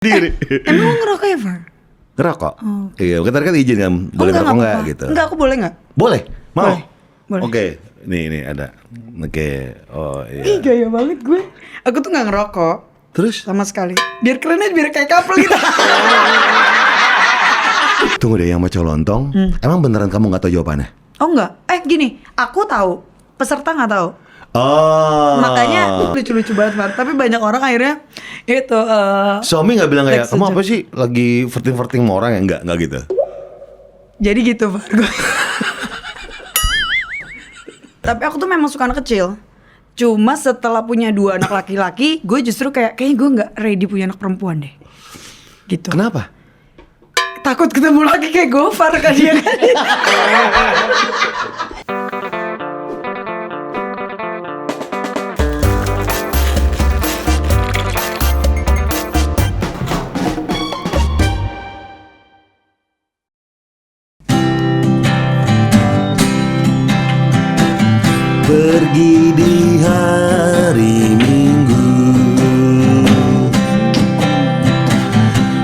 Diri. Emang lo ngerokok ya, Far? Ngerokok? Oh. Iya, kita kan izin kan, boleh ngerokok nggak gitu? Enggak, aku boleh nggak? Boleh, mau? Boleh. Oke, nih ada. Oke, oh iya. Ih, gaya banget gue. Aku tuh nggak ngerokok Terus? sama sekali. Biar keren aja, biar kayak couple gitu. Tunggu deh, yang mau lontong. Emang beneran kamu nggak tahu jawabannya? Oh enggak, gini, aku tahu, peserta nggak tahu. Oh. Makanya lucu-lucu banget, Far. Tapi banyak orang akhirnya itu Suami nggak bilang kayak, text kamu aja. apa sih lagi flirting sama orang ya? Nggak gitu. Jadi gitu, Far. Tapi aku tuh memang suka anak kecil. Cuma setelah punya 2 anak laki-laki, gue justru kayaknya gue nggak ready punya anak perempuan deh. Gitu. Kenapa? Takut ketemu lagi kayak Gofar kan dia kan. Pergi di hari Minggu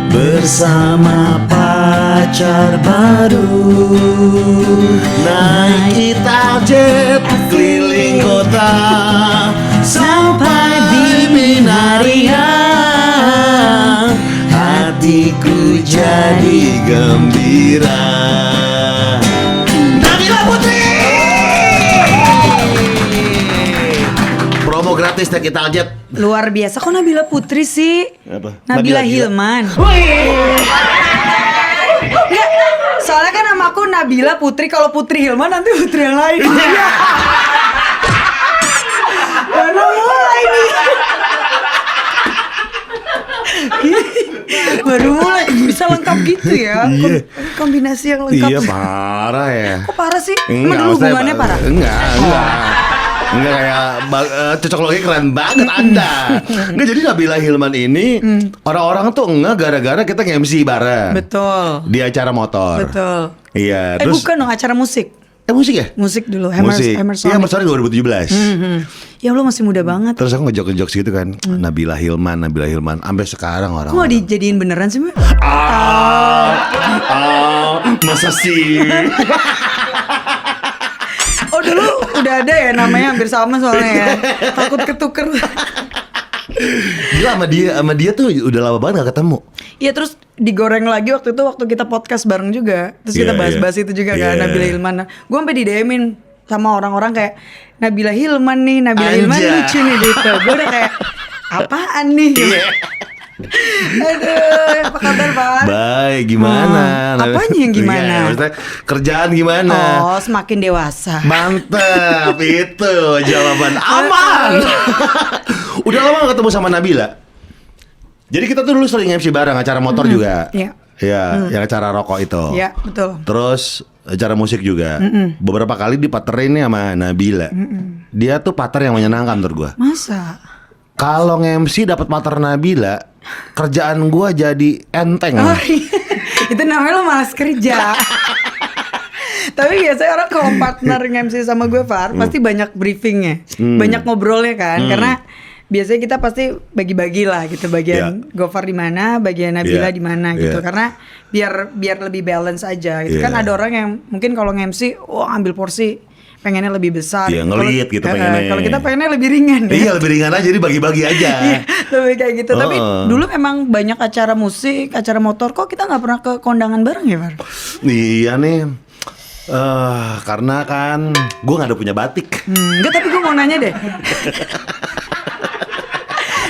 bersama pacar baru, naik Italjet keliling kota sampai di Binaria, hatiku jadi gembira. Nabila Putri, promo gratis naik Italjet. Luar biasa. Kok Nabila Putri sih? Apa? Nabila Nabila Hilman. Enggak, soalnya kan nama aku Nabila Putri. Kalau Putri Hilman nanti Putri yang lain. Baru mulai nih. Baru mulai bisa lengkap gitu ya. Iya. Kombinasi yang lengkap. Iya, parah ya. Kok parah sih? Enggak, Emang dulu maksudnya hubungannya parah? Enggak. Enggak kayak cocok logi keren banget Anda. Enggak, jadi Nabila Hilman ini orang-orang tuh enggak gara-gara kita nge-MC bareng Betul. di acara motor. Betul. Iya, terus Bukan dong, acara musik. musik ya? Musik dulu, Musik. Hammersonic. Iya, Hammersonic 2017. Ya lu masih muda banget. Terus aku ngejok-ngejok gitu kan, Nabila Hilman, sampai sekarang orang. Kok mau dijadiin beneran sih, Mbak? Masa sih? Oh dulu udah ada ya namanya hampir sama soalnya ya. Takut ketuker. Gila, sama dia tuh udah lama banget gak ketemu. Iya, terus digoreng lagi waktu itu waktu kita podcast bareng juga. Terus kita Iya, bahas-bahas iya. itu juga Iya. kan, Nabila Hilman. Gue sampai di-DM-in sama orang-orang kayak Nabila Hilman nih, Nabila Hilman Anja. lucu nih gitu. Gue udah kayak apaan nih? Iya. Aduh, apa kabar, Pak? Baik, gimana? Apanya yang gimana? Iya, maksudnya kerjaan gimana? Oh, semakin dewasa. Mantap, itu jawaban aman. Udah lama gak ketemu sama Nabila? Jadi kita tuh dulu sering MC bareng, acara motor juga. Iya. Iya, yang acara rokok itu. Iya, betul. Terus acara musik juga. Beberapa kali dipartnerin nih sama Nabila. Dia tuh partner yang menyenangkan menurut gua. Masa? Kalau nge-MC dapat partner Nabila, kerjaan gua jadi enteng. Oh, iya. Itu namanya lo malas kerja. Tapi biasanya orang kalau partner nge-MC sama gue, Far, pasti banyak briefingnya, banyak ngobrolnya kan, karena biasanya kita pasti bagi-bagi lah gitu, bagian Gofar di mana, bagian Nabila di mana gitu, karena biar lebih balance aja gitu. Kan ada orang yang mungkin kalau nge-MC, ambil porsi pengennya lebih besar. Iya, ngelit gitu pengennya. Kalau kita pengennya lebih ringan. Iya, lebih ringan aja, jadi bagi-bagi aja. Iya, lebih kayak gitu. Tapi dulu memang banyak acara musik, acara motor. Kok kita nggak pernah ke kondangan bareng ya, Far? Iya nih. Karena kan gue gak ada punya batik. Enggak, tapi gue mau nanya deh.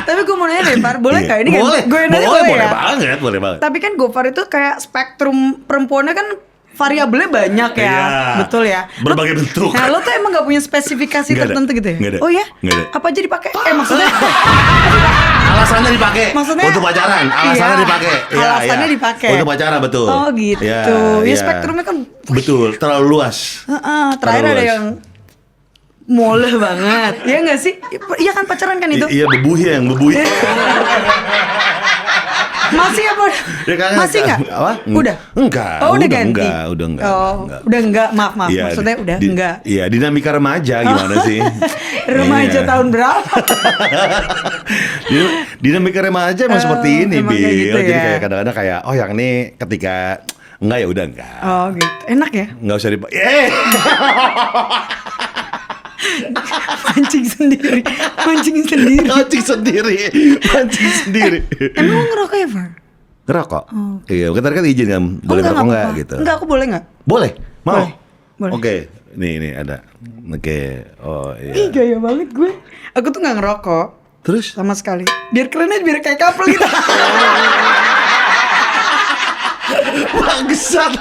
Tapi gue mau nanya deh, Far, boleh nggak ini? Boleh, Gue nanya boleh ya. boleh banget. Tapi kan Gofar itu kayak spektrum perempuannya kan variabelnya banyak ya, Iya. betul ya. Berbagai bentuk. Nah, lo tuh emang gak punya spesifikasi Nggak ada. tertentu gitu ya? Nggak ada. Oh ya? Nggak ada. Apa aja dipakai? Maksudnya? Alasannya dipakai. Maksudnya? Untuk pacaran. Alasannya Iya. dipakai. Iya, Alasannya iya. dipakai. Untuk pacaran, betul. Oh gitu. Iya, Ya iya. spektrumnya kan. Betul, terlalu luas. Terakhir Terlalu ada luas. yang moleh banget. Iya gak sih? Iya kan pacaran kan itu? Iya, bebuih. Masa Masih apa? Ya, kagak. Masih nggak? Apa? Udah? Enggak. Oh, udah ganti? Udah enggak. Oh, Enggak. udah enggak. Maaf. Iya, Maksudnya udah enggak. Iya, dinamika remaja gimana sih? Remaja Iya. tahun berapa? Dinamika remaja emang seperti ini, emang Bil. kayak gitu Jadi ya. kayak kadang-kadang kayak oh yang ini ketika enggak ya udah enggak. Oh gitu. Enak ya? Enggak usah Mancing sendiri. mancing sendiri. Emang lo ngerokok ya, Far? Ngerokok? Oh, Iya, kita kan izin kan, boleh ngerokok nggak nggak apa-apa. gitu? Enggak, aku boleh nggak? Boleh, mau? Boleh. Oke, nih ada. Oke, oh iya. Ih, gaya banget gue. Aku tuh nggak ngerokok Terus? sama sekali. Biar keren aja, biar kayak couple gitu. Bangsat.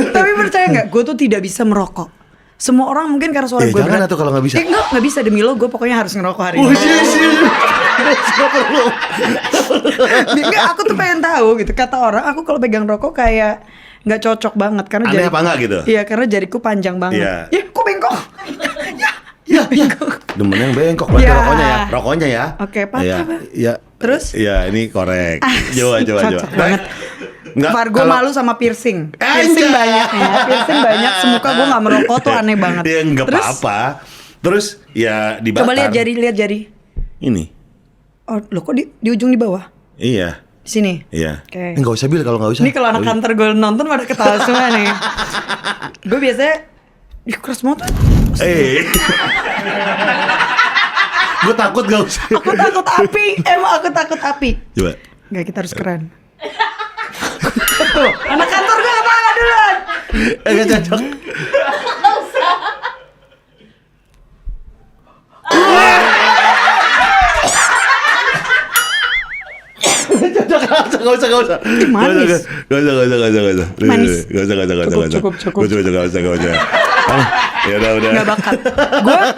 Tapi percaya nggak? Gue tuh tidak bisa merokok. Semua orang mungkin karena suara gue Jangan berat. atuh kalau nggak bisa. Nggak bisa demi lo. Gue pokoknya harus ngerokok hari ini. Nggak, aku tuh pengen tahu gitu. Kata orang, aku kalau pegang rokok kayak nggak cocok banget karena Aneh apa nggak gitu? Iya, karena jariku panjang banget. Iya. Ya, kok bengkok? ya, bengkok. Demen yang bengkok berarti Ya. rokoknya ya. Oke, patah, Iya, Pak. iya. Terus? Iya, ini korek. Asik, Coba. cocok banget. Nggak, Far, gue kalau- malu sama piercing. Piercing Anjay. banyak ya. Piercing banyak. Semuka gue nggak merokok tuh aneh banget. Ya nggak Terus, apa-apa. Terus ya dibakar. coba lihat jari. Ini. Oh, lo kok di ujung di bawah? Iya. Di sini. Iya. Oke. Nggak usah Bil kalau nggak usah. Ini kalau anak kantor gue nonton pada ketawa semua nih. Gue biasanya, ih keras banget. Gue takut gak usah. Aku takut api. Emang aku takut api. Coba. Nggak, kita harus keren. Tuh, anak kantor gue ketawa duluan. Gak cocok. Gak usah. Manis. Gak usah. Manis. Gak usah. Cukup. Gak usah. Ya udah. Nggak bakat.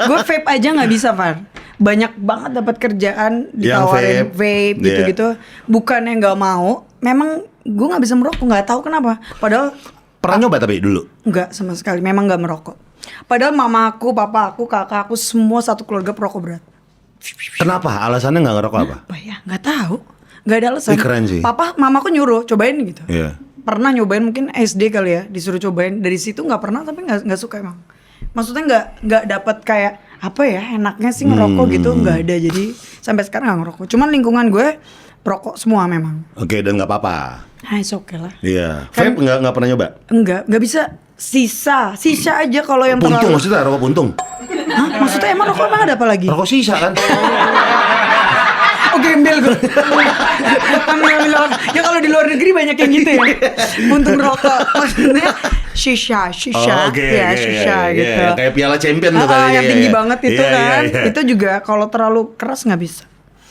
Gue vape aja nggak bisa, Far. Banyak banget dapat kerjaan ditawarin Yang vape Iya. gitu-gitu. Bukannya nggak mau, memang gue nggak bisa merokok, nggak tahu kenapa. Padahal Pernah nyoba tapi dulu? nggak sama sekali, memang nggak merokok. Padahal mamaku, papaku, kakakku semua satu keluarga perokok berat. Kenapa? Alasannya nggak ngerokok apa? Apa ya? Nggak tahu. Nggak ada alasan. Ih, keren sih. Papa, mamaku nyuruh cobain gitu. Iya. Pernah nyobain mungkin SD kali ya, disuruh cobain. Dari situ nggak pernah, tapi nggak suka emang. Maksudnya nggak dapat kayak apa ya enaknya sih ngerokok gitu, nggak ada. Jadi sampai sekarang nggak ngerokok. Cuman lingkungan gue perokok semua memang. Oke, dan nggak apa-apa. Ah, it's okay lah. Iya. Kan- Vape nggak pernah nyoba? Nggak bisa. Sisa aja kalau yang Puntung terlalu. maksudnya rokok puntung. Hah? Maksudnya emang rokok emang ada apa lagi? Rokok sisa kan? Oh, gembel gue. Ambil. Ya kalau di luar negeri banyak yang gitu ya. Puntung rokok. Maksudnya shisha. Oh, oke, Ya, oke, shisha iya, gitu. iya. Kayak piala champion tuh tadi. Yang Iya, tinggi iya. banget itu Iya, kan. iya. Itu juga kalau terlalu keras nggak bisa.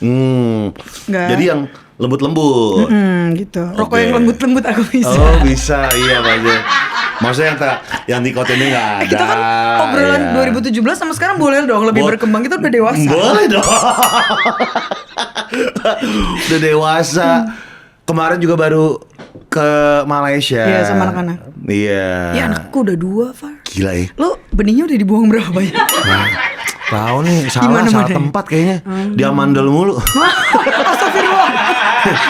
Nggak. Jadi yang lembut-lembut. Gitu. Rokok Oke. yang lembut-lembut aku bisa. Oh bisa, iya Pak. Maksudnya yang nikotinnya nggak ada. Kita kan obrolan iya. 2017 sama sekarang boleh dong lebih berkembang, kita udah dewasa. Boleh dong. Udah dewasa. Kemarin juga baru ke Malaysia. Iya, sama anak-anak. Iya. Ya anakku udah 2, Far. Gila ya. Lu benihnya udah dibuang berapa banyak? Nah, tahu nih Gimana, salah Made? tempat kayaknya. Di amandel mulu. Astagfirullah.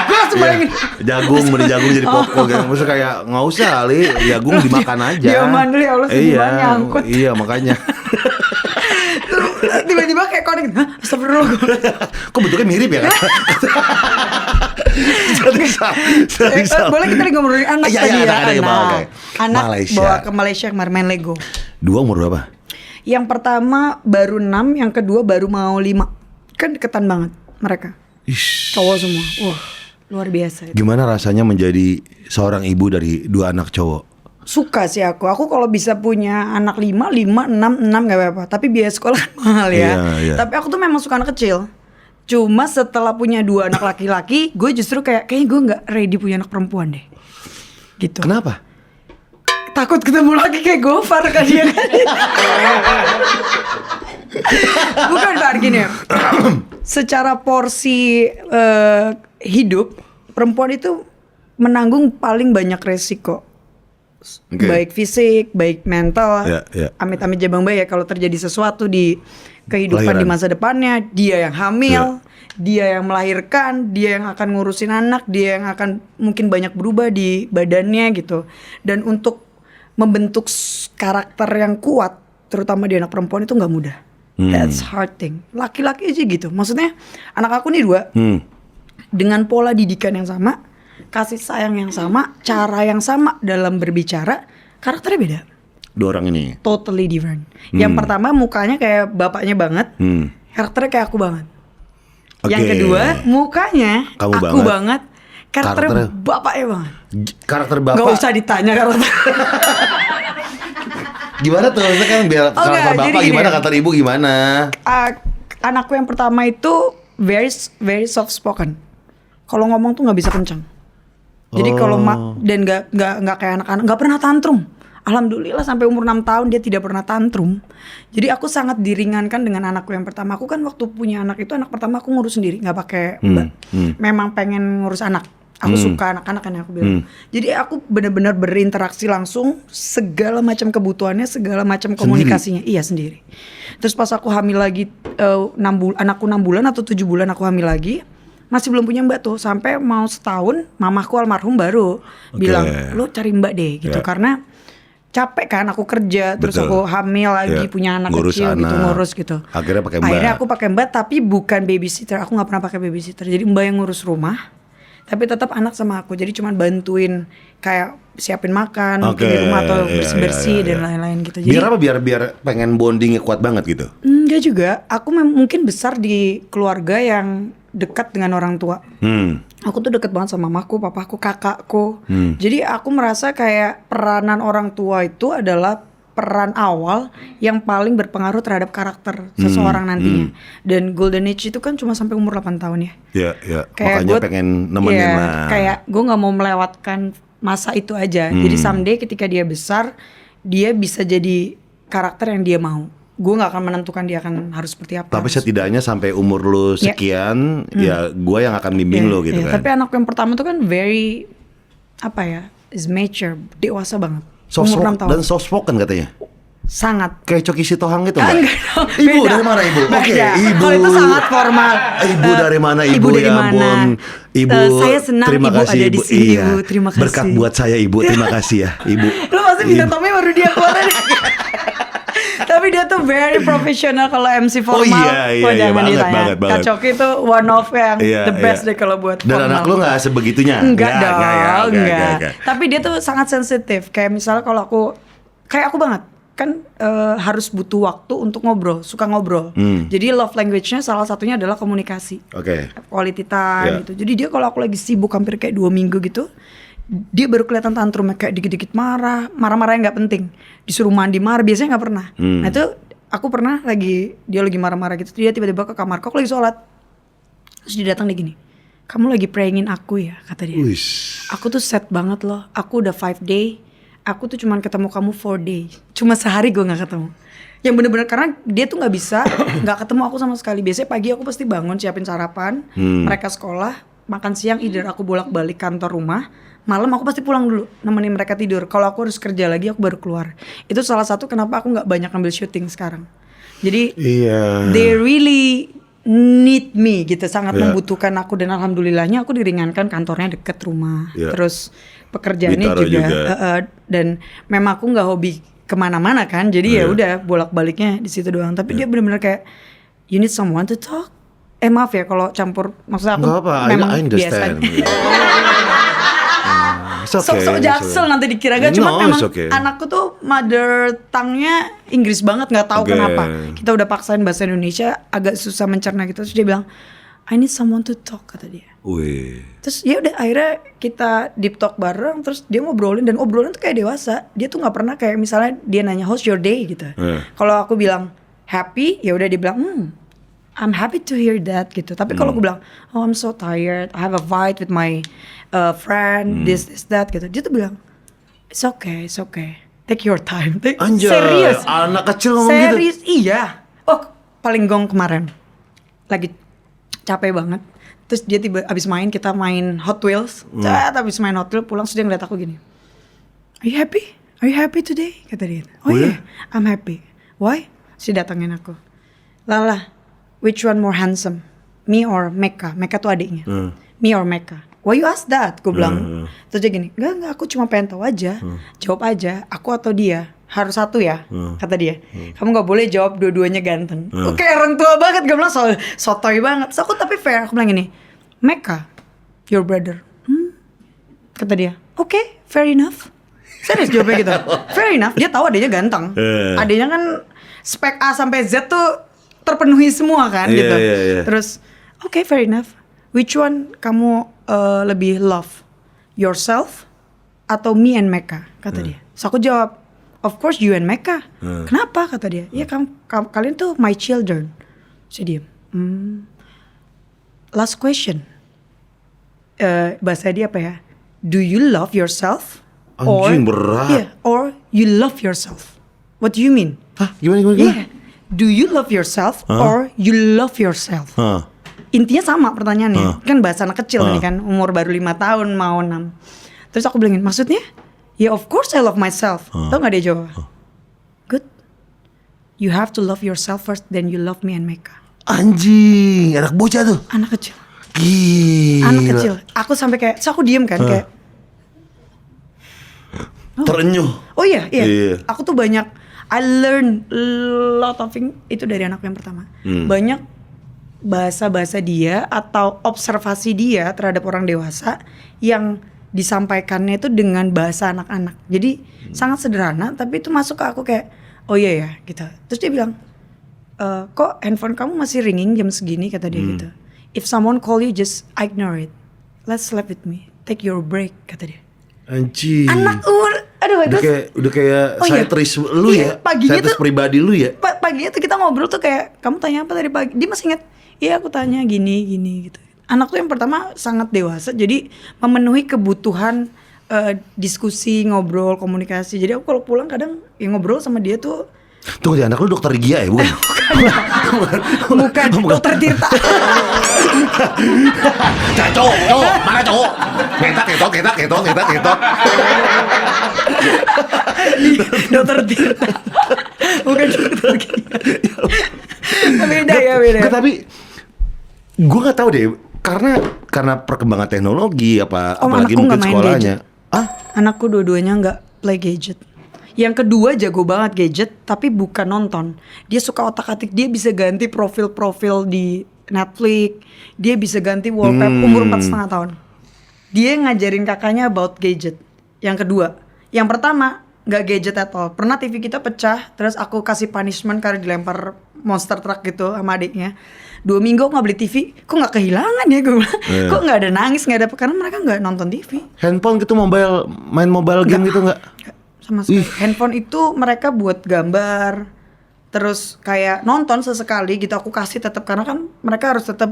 Gue langsung bayangin. Jagung, beli jagung jadi popcorn gitu. Maksudnya kayak nggak usah kali, jagung dimakan aja. Dia mandel, ya Allah, sedih banget, nyangkut. Iya, makanya. Tiba-tiba kayak connect. Hah? Astagfirullah. Kok bentuknya mirip ya kan? Boleh kita lagi ngomongin anak Iya, tadi iya, ya. anak, oke. Anak Malaysia. bawa ke Malaysia kemarin main Lego. 2 umur berapa? Yang pertama baru 6, yang kedua baru mau 5. Kan deketan banget mereka. Ish. Cowok semua. Wah, luar biasa. Gimana rasanya menjadi seorang ibu dari 2 anak cowok? Suka sih aku. Aku kalau bisa punya anak 5, 6 gak apa-apa. Tapi biaya sekolah kan mahal ya. Iya, iya. Tapi aku tuh memang suka anak kecil. Cuma setelah punya 2 anak laki-laki, gue justru kayaknya gue gak ready punya anak perempuan deh. Gitu. Kenapa? Takut ketemu lagi kayak Gofar kan dia kan. Bukan Far, gini ya. Secara porsi hidup, perempuan itu menanggung paling banyak resiko. Oke. Baik fisik, baik mental. Ya, ya. Amit-amit jabang bayi ya kalau terjadi sesuatu di kehidupan di Lahiran. masa depannya, dia yang hamil, dia yang melahirkan, dia yang akan ngurusin anak, dia yang akan mungkin banyak berubah di badannya gitu. Dan untuk membentuk karakter yang kuat, terutama di anak perempuan itu nggak mudah. That's hard thing. Laki-laki aja gitu. Maksudnya anak aku nih 2 dengan pola didikan yang sama, kasih sayang yang sama, cara yang sama dalam berbicara, karakternya beda. 2 orang ini. Totally different. Yang pertama mukanya kayak bapaknya banget, karakternya kayak aku banget. Yang Oke. kedua mukanya Kamu aku banget. banget, karakternya Karakternya- bapaknya banget. Karakter Gak bapak usah ditanya karakter. gimana tuh? Maksudnya kan biar Oh, karakter enggak, bapak jadi gini gimana, ya. karakter ibu gimana? Anakku yang pertama itu very soft spoken. Kalau ngomong tuh nggak bisa kencang. Jadi kalau dan nggak kayak anak-anak, nggak pernah tantrum. Alhamdulillah sampai umur 6 tahun dia tidak pernah tantrum. Jadi aku sangat diringankan dengan anakku yang pertama. Aku kan waktu punya anak itu, anak pertama aku ngurus sendiri, nggak pakai mbak. Memang pengen ngurus anak. Aku suka anak-anak kan aku bilang. Jadi aku benar-benar berinteraksi langsung, segala macam kebutuhannya, segala macam komunikasinya. Iya sendiri. Terus pas aku hamil lagi, anakku 6 bulan atau 7 bulan aku hamil lagi, masih belum punya mbak tuh. Sampai mau setahun, mamaku almarhum baru bilang, lo cari mbak deh gitu. Karena capek kan aku kerja, terus Betul. aku hamil lagi, punya anak Ngurus kecil gitu, anak. ngurus gitu. Akhirnya pakai mbak. Akhirnya aku pakai mbak, tapi bukan babysitter. Aku nggak pernah pakai babysitter. Jadi mbak yang ngurus rumah, tapi tetap anak sama aku. Jadi cuman bantuin kayak siapin makan, mungkin di rumah atau bersih-bersih dan lain-lain gitu. Jadi Biar apa? Biar pengen bondingnya kuat banget gitu. enggak juga. Aku mungkin besar di keluarga yang dekat dengan orang tua. Aku tuh deket banget sama mamaku, papaku, kakakku. Jadi aku merasa kayak peranan orang tua itu adalah peran awal yang paling berpengaruh terhadap karakter seseorang nantinya. Dan golden age itu kan cuma sampai umur 8 tahun ya. Ya. Makanya pengen nemenin iya, lah. Kayak gue nggak mau melewatkan masa itu aja. Jadi someday ketika dia besar, dia bisa jadi karakter yang dia mau. Gue nggak akan menentukan dia akan harus seperti apa. Tapi setidaknya sampai umur lu sekian, ya gue yang akan bimbing lo gitu kan. Tapi anak yang pertama tuh kan very is mature, dewasa banget. Soft Umur 6 tahun. dan soft spoken katanya. Sangat. Kayak Coki Sitohang gitu Ah, enggak? enggak dong, Ibu beda. dari mana ibu? Oke, Beda. ibu. Kalau itu sangat formal. Ibu dari mana ibu? Ibu dari Ya mana? ampun. Ibu. Saya senang terima ibu kasih, ada di sini, Iya. ibu. Terima kasih. Berkat buat saya ibu. Terima kasih ya ibu. Lu pasti minta Ibu. Tommy baru dia keluarin. Tapi dia tuh very professional kalau MC formal. iya, Kok iya, jangan banget, ditanya. banget, banget. Kak Coki itu one of yang Iya, the best iya. deh kalau buat Dan formal. anak lu gak sebegitunya? Enggak dong, enggak. Tapi dia tuh sangat sensitif. Kayak misalnya kalau kayak aku banget. Kan harus butuh waktu untuk ngobrol, suka ngobrol. Jadi love language-nya salah satunya adalah komunikasi. Oke. Quality time Yeah. gitu. Jadi dia kalau aku lagi sibuk hampir kayak 2 minggu gitu, dia baru kelihatan tantrumnya kayak dikit-dikit marah-marah yang nggak penting. Disuruh mandi marah, biasanya nggak pernah. Nah itu aku pernah dia lagi marah-marah gitu, dia tiba-tiba ke kamar, aku lagi sholat. Terus dia datang dia gini, kamu lagi prayingin aku ya, kata dia. Wish. Aku tuh sad banget loh, aku udah 5 day, aku tuh cuman ketemu kamu 4 day. Cuma sehari gue gak ketemu. Yang bener-bener karena dia tuh gak bisa gak ketemu aku sama sekali. Biasanya pagi aku pasti bangun siapin sarapan, mereka sekolah, makan siang either aku bolak-balik kantor rumah, malam aku pasti pulang dulu nemenin mereka tidur. Kalau aku harus kerja lagi aku baru keluar. Itu salah satu kenapa aku gak banyak ambil syuting sekarang. Jadi Iya. they really need me gitu, sangat Yeah. membutuhkan aku. Dan alhamdulillahnya aku diringankan, kantornya deket rumah. Yeah. Terus pekerjaannya Bintaro juga, juga. dan memang aku nggak hobi kemana-mana kan, jadi ya udah bolak-baliknya di situ doang. Tapi dia benar-benar kayak you need someone to talk. Maaf ya kalau campur, maksudnya aku Nggak apa, memang I understand. biasa. It's okay, Sok-sok it's jaksel okay. nanti dikira gak, cuma No, memang it's okay. anakku tuh mother tongue-nya Inggris banget, nggak tahu Okay. kenapa. Kita udah paksain bahasa Indonesia agak susah mencerna gitu. Terus dia bilang, I need someone to talk, kata dia. Wih. Terus ya udah akhirnya kita deep talk bareng, terus dia ngobrolin, dan obrolan tuh kayak dewasa. Dia tuh nggak pernah kayak misalnya dia nanya how's your day gitu. Kalau aku bilang happy, ya udah dia bilang I'm happy to hear that gitu. Tapi kalau aku bilang oh I'm so tired, I have a fight with my friend, this that gitu. Dia tuh bilang it's okay, take your time. Anjay, Serius. anak kecil ngomong gitu. Serius, iya. Oh paling gong kemarin, lagi capek banget. Terus dia abis main, kita main Hot Wheels. Abis main Hot Wheels pulang, terus dia ngeliat aku gini, Are you happy? Are you happy today? Kata dia. Oh iya, I'm happy. Why? Terus dia datangin aku. Lala, which one more handsome? Me or Mecca? Mecca tuh adiknya. Me or Mecca? Why you ask that? Gue bilang. Terus dia gini, enggak, aku cuma pengen tahu aja. Jawab aja, aku atau dia. Harus satu ya, kata dia. Kamu gak boleh jawab dua-duanya ganteng. Oke, orang tua banget. Gue bilang sotoy banget. So aku tapi fair, aku bilang gini, Mecca, your brother. Kata dia, oke, fair enough. Serius jawabnya gitu. Fair enough, dia tahu adanya ganteng. Adanya kan spek A sampai Z tuh terpenuhi semua kan gitu. Terus oke, fair enough. Which one kamu lebih love? Yourself atau me and Mecca? Kata dia. So aku jawab, of course you and Mecca. Kenapa? Kata dia. Ya kalian tuh my children. Saya diam. Last question. Bahasa dia apa ya? Do you love yourself? Anjing, berat. Yeah, or you love yourself. What do you mean? Hah? Gimana? Yeah. Do you love yourself or you love yourself? Intinya sama pertanyaannya. Kan bahasa anak kecil nih kan, umur baru 5 tahun mau 6. Terus aku bilangin, maksudnya? Ya of course I love myself. Tau gak dia jawab? Good. You have to love yourself first, then you love me and Mecca. Anjing, anak bocah tuh. Anak kecil. Gila. Anak kecil. Aku sampai kayak, so aku diem kan kayak. Terenyuh. Oh iya. Aku tuh banyak, I learn a lot of things itu dari anakku yang pertama. Banyak bahasa-bahasa dia atau observasi dia terhadap orang dewasa yang disampaikannya itu dengan bahasa anak-anak. Jadi sangat sederhana, tapi itu masuk ke aku kayak, oh iya ya gitu. Terus dia bilang, kok handphone kamu masih ringing jam segini, kata dia gitu. If someone call you, just ignore it. Let's sleep with me. Take your break, kata dia. Anjing. Anak aduh itu udah kayak saya turis lu ya. Paginya saya turis tuh pribadi lu ya. Paginya tuh kita ngobrol tuh kayak, kamu tanya apa tadi pagi? Dia masih ingat. Iya aku tanya gini gitu. Anak tuh yang pertama sangat dewasa, jadi memenuhi kebutuhan diskusi, ngobrol, komunikasi. Jadi aku kalau pulang kadang ya ngobrol sama dia tuh. Tunggu deh, anak lu dokter Gia ya, bukan? Bukan, dokter Tirta. Cowok, mana cowok? Ketok. Dokter Tirta. Bukan dokter Gia. Beda ya. Tapi gue nggak tahu deh, karena perkembangan teknologi apalagi mungkin sekolahnya. Anakku dua-duanya nggak play gadget. Yang kedua jago banget gadget, tapi bukan nonton. Dia suka otak-atik, dia bisa ganti profil-profil di Netflix, dia bisa ganti wallpaper. Umur 4,5 tahun. Dia ngajarin kakaknya about gadget. Yang kedua, yang pertama nggak gadget at all. Pernah TV kita pecah, terus aku kasih punishment karena dilempar monster truck gitu sama adiknya. 2 minggu aku nggak beli TV, kok nggak kehilangan ya gue bilang. Kok nggak ada nangis, nggak ada apa, karena mereka nggak nonton TV. Handphone gitu, main mobile game gitu nggak? Sama sekali. Handphone itu mereka buat gambar, terus kayak nonton sesekali gitu aku kasih tetap, karena kan mereka harus tetap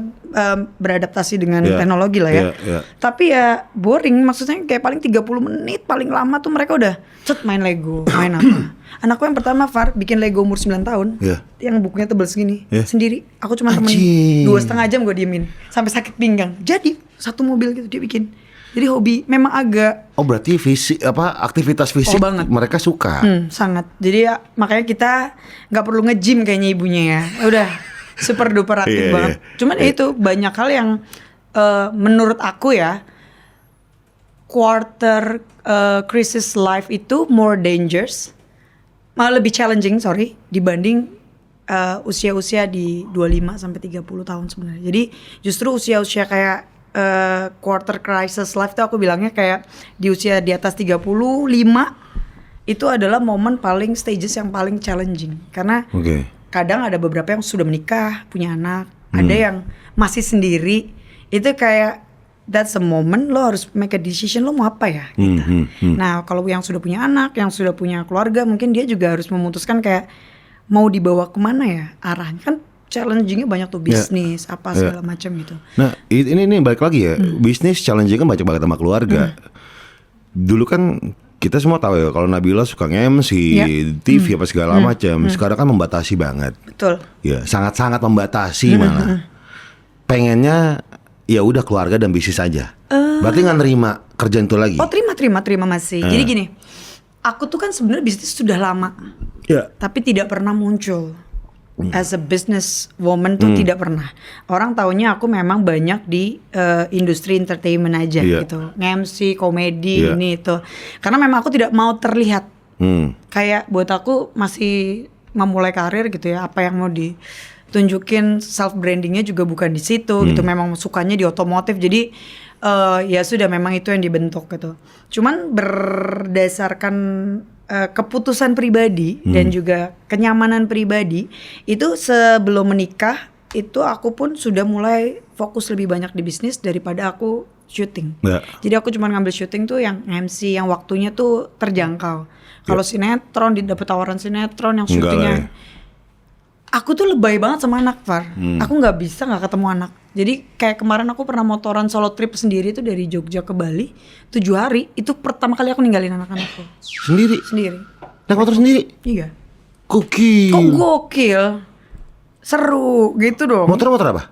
beradaptasi dengan teknologi lah ya. Tapi ya boring, maksudnya kayak paling 30 menit paling lama tuh mereka udah main Lego, main apa. Anakku yang pertama Far bikin Lego umur 9 tahun, yang bukunya tebel segini, sendiri. Aku cuma temenin 2,5 jam gue diemin sampai sakit pinggang. Jadi satu mobil gitu dia bikin. Jadi hobi memang agak. Oh berarti aktivitas fisik banget. Mereka suka. Sangat. Jadi ya, makanya kita nggak perlu nge-gym kayaknya ibunya ya. Udah super duper aktif banget. Cuman itu banyak hal yang menurut aku ya, quarter crisis life itu more dangerous, malah lebih challenging dibanding usia-usia di 25 sampai 30 tahun sebenarnya. Jadi justru usia-usia kayak quarter crisis life tuh aku bilangnya kayak di usia di atas 35 itu adalah momen paling stages yang paling challenging, karena kadang ada beberapa yang sudah menikah, punya anak, ada yang masih sendiri. Itu kayak that's a moment lo harus make a decision, lo mau apa ya gitu. Nah kalau yang sudah punya anak, yang sudah punya keluarga, mungkin dia juga harus memutuskan kayak mau dibawa kemana ya arahnya, kan challengingnya banyak tuh, bisnis apa segala macam gitu. Nah ini balik lagi ya, bisnis challengingnya banyak banget sama keluarga. Dulu kan kita semua tahu ya kalau Nabila suka nge-MC, TV apa segala macam. Sekarang kan membatasi banget. Betul. Ya sangat-sangat membatasi malah. Pengennya ya udah keluarga dan bisnis aja. Berarti nggak nerima kerjaan itu lagi? Oh terima masih. Jadi gini, aku tuh kan sebenarnya bisnis sudah lama, tapi tidak pernah muncul. as a business woman tuh tidak pernah. Orang taunya aku memang banyak di industri entertainment aja gitu. Nge-MC, komedi, ini itu. Karena memang aku tidak mau terlihat. Kayak buat aku masih memulai karir gitu ya, apa yang mau ditunjukin, self brandingnya juga bukan di situ gitu. Memang sukanya di otomotif, jadi ya sudah memang itu yang dibentuk gitu. Cuman berdasarkan keputusan pribadi dan juga kenyamanan pribadi itu sebelum menikah itu aku pun sudah mulai fokus lebih banyak di bisnis daripada aku syuting. Jadi aku cuma ngambil syuting tuh yang MC yang waktunya tuh terjangkau. Kalau sinetron dapet tawaran sinetron yang syutingnya, aku tuh lebay banget sama anak, Far. Aku nggak bisa nggak ketemu anak. Jadi kayak kemarin aku pernah motoran solo trip sendiri tuh dari Jogja ke Bali 7 hari. Itu pertama kali aku ninggalin anak-anakku. Sendiri. Naik motor sendiri? Iya. Gokil. Kok gokil? Seru gitu dong. Motor apa?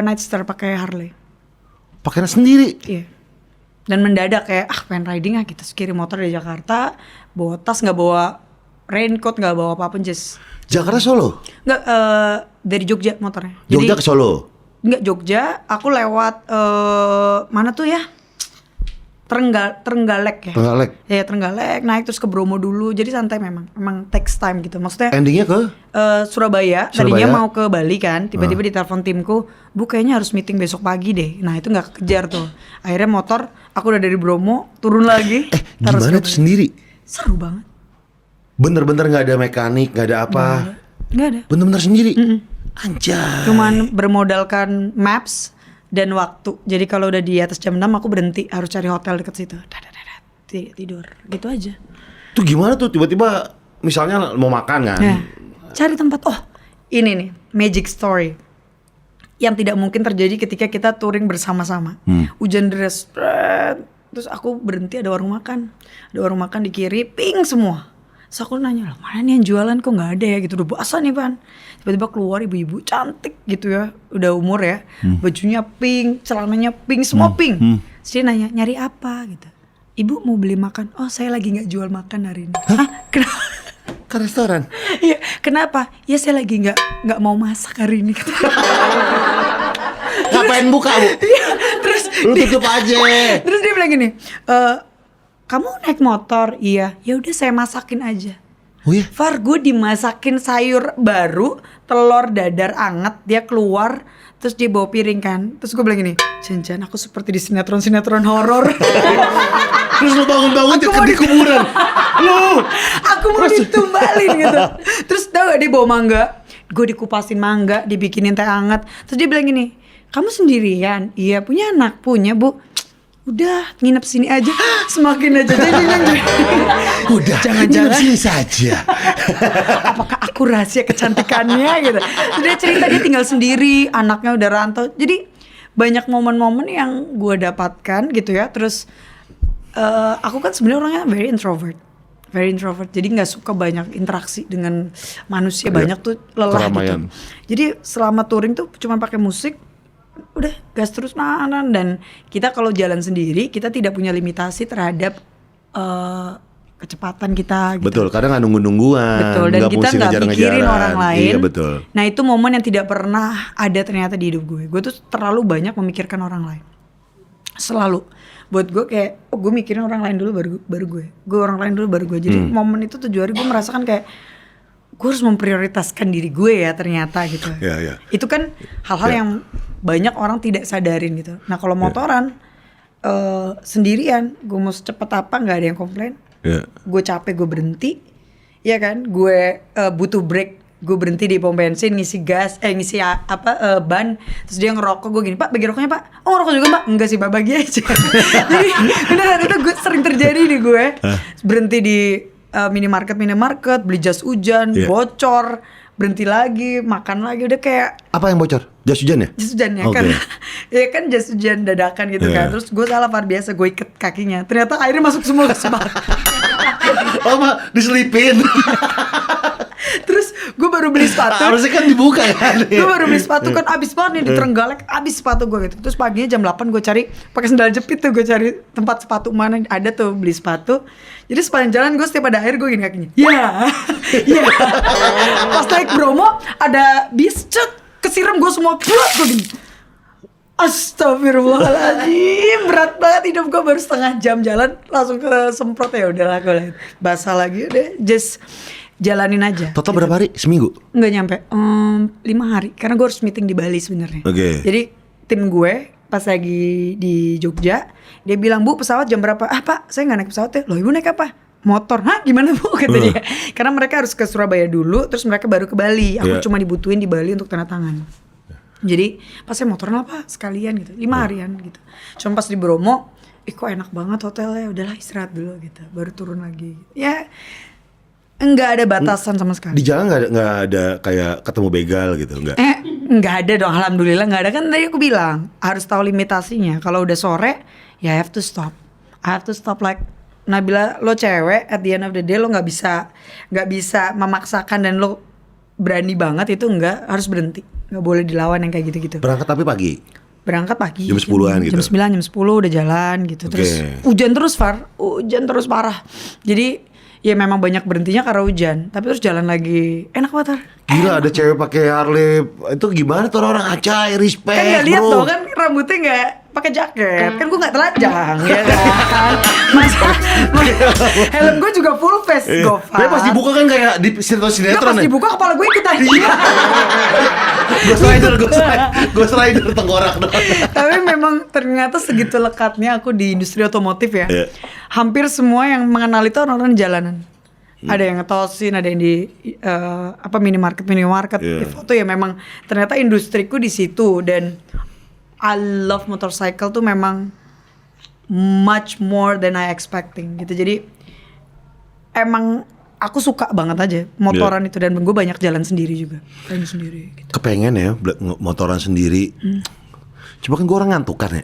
Nightster pakai Harley. Pakainya sendiri? Iya. Dan mendadak kayak pengen riding kita kirim motor dari Jakarta, bawa tas, nggak bawa raincoat, nggak bawa apa-apa, just Jakarta Solo? Nggak, dari Jogja motornya. Jogja ke Solo? Nggak, Jogja aku lewat mana tuh ya, Trenggalek ya. Ya Trenggalek, naik terus ke Bromo dulu. Jadi santai memang takes time gitu. Maksudnya endingnya ke? Surabaya. Tadinya mau ke Bali kan. Tiba-tiba ditelepon timku, Bu kayaknya harus meeting besok pagi deh. Nah itu nggak kejar tuh. Akhirnya motor, aku udah dari Bromo turun lagi. Gimana tuh sendiri? Seru banget. Bener-bener nggak ada mekanik, nggak ada apa? Nggak ada. Bener-bener sendiri? Anjay. Cuman bermodalkan maps dan waktu. Jadi kalau udah di atas jam 6 aku berhenti, harus cari hotel deket situ. Tidur. Gitu aja. Tuh gimana tuh tiba-tiba misalnya mau makan kan? Ya, cari tempat. Oh, ini nih magic story yang tidak mungkin terjadi ketika kita touring bersama-sama. Hujan deras, terus aku berhenti, ada warung makan. Ada warung makan di kiri, ping semua. Terus aku nanya, lah mana nih yang jualan kok nggak ada ya gitu, udah puasa nih Pan. Tiba-tiba keluar ibu-ibu cantik gitu ya, udah umur ya, bajunya pink, celananya pink, semua pink. Terus dia nanya, nyari apa gitu. Ibu mau beli makan? Oh saya lagi nggak jual makan hari ini. Hah? Kenapa? Ke restoran? Iya, kenapa? Ya saya lagi nggak mau masak hari ini. Ngapain buka Bu? Iya, terus lu tutup aja. Terus dia bilang gini, kamu naik motor? Iya. Ya udah saya masakin aja. Oh iya? Far, gue dimasakin sayur baru, telur dadar anget, dia keluar, terus dia bawa piring kan. Terus gue bilang gini, jangan-jangan aku seperti di sinetron horor. Terus lu bangun-bangun di kuburan. Aku mau ditumbalin gitu. Terus tau gak dia bawa mangga, gue dikupasin mangga, dibikinin teh anget. Terus dia bilang gini, kamu sendirian? Iya, punya anak? Punya Bu. Udah nginep sini aja. Semakin aja. Udah jangan-jangan sini saja. Apakah aku rahasia kecantikannya gitu. Dia cerita dia tinggal sendiri, anaknya udah rantau. Jadi banyak momen-momen yang gue dapatkan gitu ya. Terus aku kan sebenarnya orangnya very introvert. Jadi nggak suka banyak interaksi dengan manusia, banyak tuh lelah gitu. Jadi selama touring tuh cuma pakai musik, udah gas terus dan kita kalau jalan sendiri kita tidak punya limitasi terhadap kecepatan kita gitu. Betul, kadang nggak nunggu-nungguan. Betul, dan kita nggak mikirin orang lain. Iya betul. Nah itu momen yang tidak pernah ada ternyata di hidup gue. Gue tuh terlalu banyak memikirkan orang lain. Selalu. Buat gue kayak, gue mikirin orang lain dulu baru gue. Gue orang lain dulu baru gue. Jadi momen itu 7 hari gue merasakan kayak gue harus memprioritaskan diri gue ya ternyata gitu. Yeah. Itu kan hal-hal yang banyak orang tidak sadarin gitu. Nah kalau motoran sendirian, gue mau secepat apa nggak ada yang komplain. Gue capek gue berhenti, ya kan? Gue butuh break, gue berhenti di pom bensin ngisi gas, ngisi ban. Terus dia ngerokok, gue gini, Pak bagi rokoknya Pak. Oh ngerokok juga Pak? Enggak sih Pak, bagi aja. Jadi beneran itu gue sering terjadi di gue. Berhenti di minimarket beli jas hujan, bocor, berhenti lagi, makan lagi, udah kayak apa yang bocor? Jas hujan ya? Jas hujan ya kan. Ya kan jas hujan dadakan gitu kan. Terus gue salah biasa gue ikat kakinya. Ternyata airnya masuk semua ke semak. Oh, diselipin. Terus gue baru beli sepatu. Harusnya kan dibuka kan. Gue baru beli sepatu kan abis banget nih di Trenggalek, abis sepatu gue gitu. Terus paginya jam 8 gue cari pakai sendal jepit tuh, gue cari tempat sepatu mana ada tuh beli sepatu. Jadi sepanjang jalan gue setiap ada air gue gini kakinya. Ya. Pas naik Bromo ada bis kesiram gue semua. Gue gini. Astagfirullahaladzim, berat banget hidup gue, baru setengah jam jalan langsung ke semprot. Ya udahlah gue basah lagi, udah just jalanin aja. Total berapa hari? Seminggu? Nggak nyampe 5 hari karena gue harus meeting di Bali sebenarnya. Oke. Jadi tim gue pas lagi di Jogja, dia bilang, Bu pesawat jam berapa? Ah Pak, saya nggak naik pesawat ya. Loh Ibu naik apa? Motor. Hah gimana Bu? Katanya. Karena mereka harus ke Surabaya dulu, terus mereka baru ke Bali. Aku cuma dibutuhin di Bali untuk tanda tangan. Jadi pas saya motoran apa sekalian gitu, 5 harian gitu. Cuma pas di Bromo, kok enak banget hotelnya, udahlah istirahat dulu gitu, baru turun lagi. Ya enggak ada batasan sama sekali. Di jalan nggak ada kayak ketemu begal gitu, nggak? Enggak ada dong, alhamdulillah nggak ada. Kan tadi aku bilang harus tahu limitasinya. Kalau udah sore, ya I have to stop. I have to stop like Nabila, lo cewek, at the end of the day lo nggak bisa memaksakan dan lo berani banget itu harus berhenti. Nggak boleh dilawan yang kayak gitu-gitu. Berangkat tapi pagi? Berangkat pagi. Jam 10-an gitu? Jam 9, jam 10 udah jalan gitu. Terus hujan terus Far, hujan terus parah. Jadi ya memang banyak berhentinya karena hujan. Tapi terus jalan lagi, enak banget Far. Gila ada cewek pakai Harley, itu gimana tuh orang Acai, respect Kan gak lihat bro. tuh kan rambutnya gak pakai jaket, kan gue gak telanjang ya kan. Masa helm gue juga full face Gofar. Tapi pas dibuka kan kayak di sinetron pas ya. dibuka kepala gue ikut aja. Ghost Rider tengkorak dong. Tapi memang ternyata segitu lekatnya aku di industri otomotif ya. Iya. Hampir semua yang mengenal itu orang-orang di jalanan. Ada yang ngetosin, ada yang di minimarket di foto ya. Memang ternyata industriku di situ. Dan I love motorcycle tuh memang much more than I expecting gitu. Jadi emang aku suka banget aja motoran itu, dan gue banyak jalan sendiri juga, jalan sendiri gitu. Kepengen ya motoran sendiri. Coba kan gue orang ngantuk kan ya.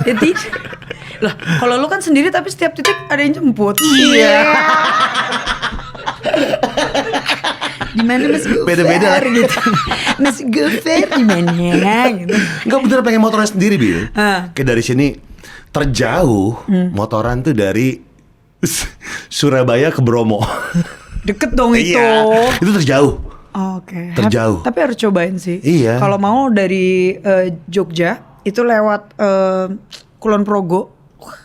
Jadi lah kalau lu kan sendiri tapi setiap titik ada yang jemput. Iya. Di mana Mas Gofar? Beda-beda gitu. Mas Gofar di mana gitu. Enggak bener pengen motoran sendiri Bil. Kayak dari sini terjauh motoran tuh dari Surabaya ke Bromo. Deket dong itu. Iya, itu terjauh. Oke. Terjauh. Tapi harus cobain sih. Iya. Kalau mau dari Jogja itu lewat Kulon Progo. Wah,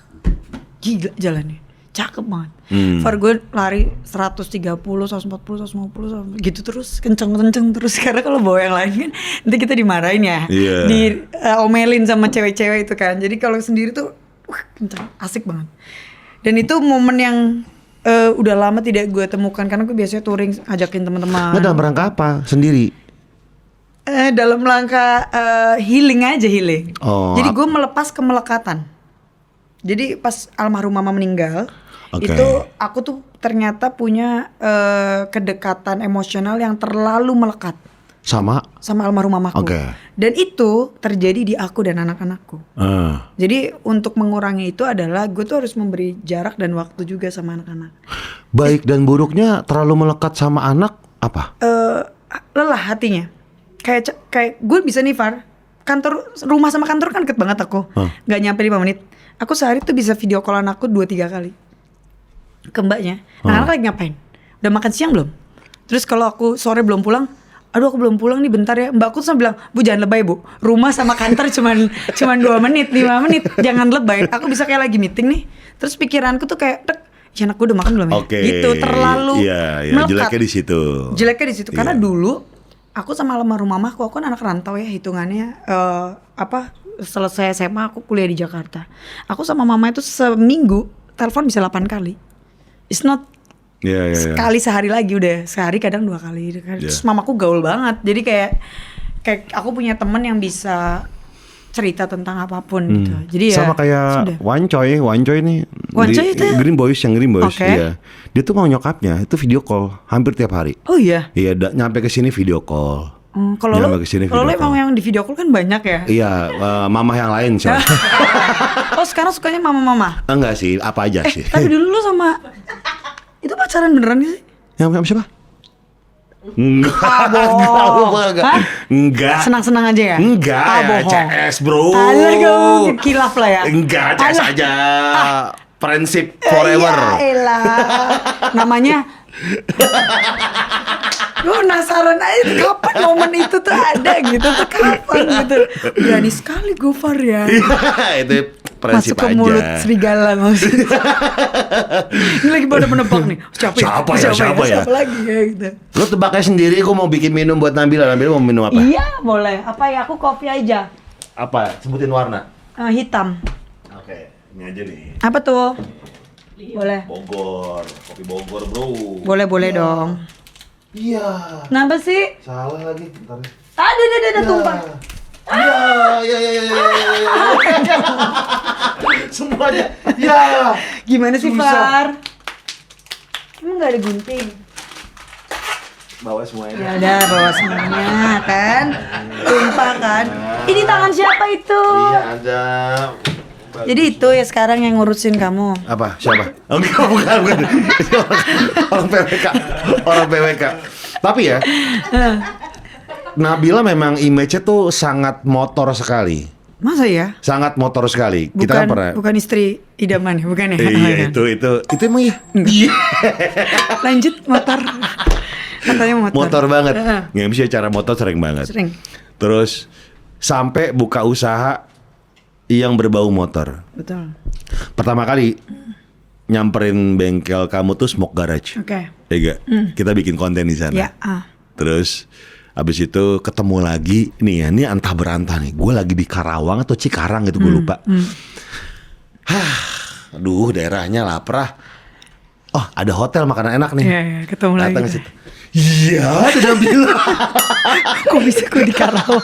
gila jalannya. Cakep banget. Far gue lari 130, 140, 150 gitu terus, kenceng terus. Karena kalau bawa yang lain kan nanti kita dimarahin ya. Iya. Omelin sama cewek-cewek itu kan. Jadi kalau sendiri tuh kenceng, asik banget. Dan itu momen yang udah lama tidak gue temukan, karena gue biasanya touring ajakin teman-teman. Nggak, dalam rangka apa? Sendiri? Dalam rangka healing aja, healing. Oh, jadi gue melepas kemelekatan. Jadi pas almarhum mama meninggal, Oke. itu aku tuh ternyata punya kedekatan emosional yang terlalu melekat Sama almarhum mamaku. Oke. Dan itu terjadi di aku dan anak-anakku. Jadi untuk mengurangi itu adalah gue tuh harus memberi jarak dan waktu juga sama anak-anak. Baik dan buruknya terlalu melekat sama anak apa? Lelah hatinya. Kayak gue bisa nih Far, rumah sama kantor kan deket banget aku. Gak nyampe 5 menit. Aku sehari tuh bisa video callan aku 2-3 kali ke mbaknya. Anak-anak lagi ngapain? Udah makan siang belum? Terus kalau aku sore belum pulang, aduh aku belum pulang nih bentar ya. Mbakku tuh bilang, Bu jangan lebay Bu, rumah sama kantor cuman 2 menit, 5 menit, jangan lebay. Aku bisa kayak lagi meeting nih, terus pikiranku tuh kayak ya anak gue udah makan belum ya? Gitu, terlalu melekat. Jeleknya di situ. Karena dulu aku sama almarhum mamaku, aku kan anak rantau ya hitungannya. Selesai SMA aku kuliah di Jakarta. Aku sama mama itu seminggu telepon bisa 8 kali. It's not sekali sehari lagi, udah sehari kadang 2 kali. Terus mamaku gaul banget. Jadi kayak aku punya teman yang bisa cerita tentang apapun gitu. Jadi ya sama kayak Wancoy nih. Wancoy itu Green Boys. Okay. Iya. Dia tuh mau nyokapnya itu video call hampir tiap hari. Oh iya. Iya, nyampe ke sini video call. Kalau lo emang yang di video call kan banyak ya? Iya, mama yang lain sih. Oh sekarang sukanya mama-mama? Enggak sih, apa aja sih. Tapi dulu lo sama itu pacaran beneran sih? Yang siapa? bohong. Hah? Enggak. Senang-senang aja ya? Enggak, bohong. CS bro. Alah, kamu kilaf lah ya? Enggak, CS Alah. aja. Prinsip forever. Ya elah. Namanya gue penasaran aja tuh, kapan momen itu tuh ada gitu tuh, kapan gitu. Berani sekali Gofar ya. Itu prinsip masuk ke aja. mulut serigala maksudnya. Ini lagi pada menebak nih. Siapa ya? Siapa lagi ya gitu. Lu tebaknya sendiri, gue mau bikin minum buat Nabila. Nabila mau minum apa? Iya boleh. Apa ya, aku kopi aja. Apa? Sebutin warna. Hitam. Oke, ini aja nih. Apa tuh? Boleh. Bogor, kopi Bogor bro. Boleh dong. Iya. Kenapa sih? Salah lagi. Bentar. Ada tumpah. Iya. Semuanya. Ya. Gimana sih Susah. Far? Emang gak ada gunting? Bawa semuanya. Ya udah bawa semuanya kan. Tumpah kan. Ini tangan siapa itu? Iya ada. Jadi itu ya sekarang yang ngurusin kamu. Apa? Siapa? Oh, enggak, bukan. Orang PWK. Orang PWK. Tapi ya, Nabila memang image-nya tuh sangat motor sekali. Masa ya? Sangat motor sekali. Bukan, Kita kan pernah. bukan istri idaman ya, bukan ya? Iya, itu emang ya. Iya. Lanjut motor. Katanya motor. Motor banget. Heeh. Nge-MC acara motor sering banget. Sering. Terus sampai buka usaha yang berbau motor. Betul. Pertama kali nyamperin bengkel kamu tuh Smoke Garage. Oke. Iya, kita bikin konten di sana. Ya. Terus abis itu ketemu lagi nih ya, ini antah berantah nih. Gue lagi di Karawang atau Cikarang gitu, gue lupa. Aduh, daerahnya lapar. Oh, ada hotel makanan enak nih. Iya, ketemu lagi. Datang ke situ. Iya, udah bilang. Kok bisa gue di Karawang?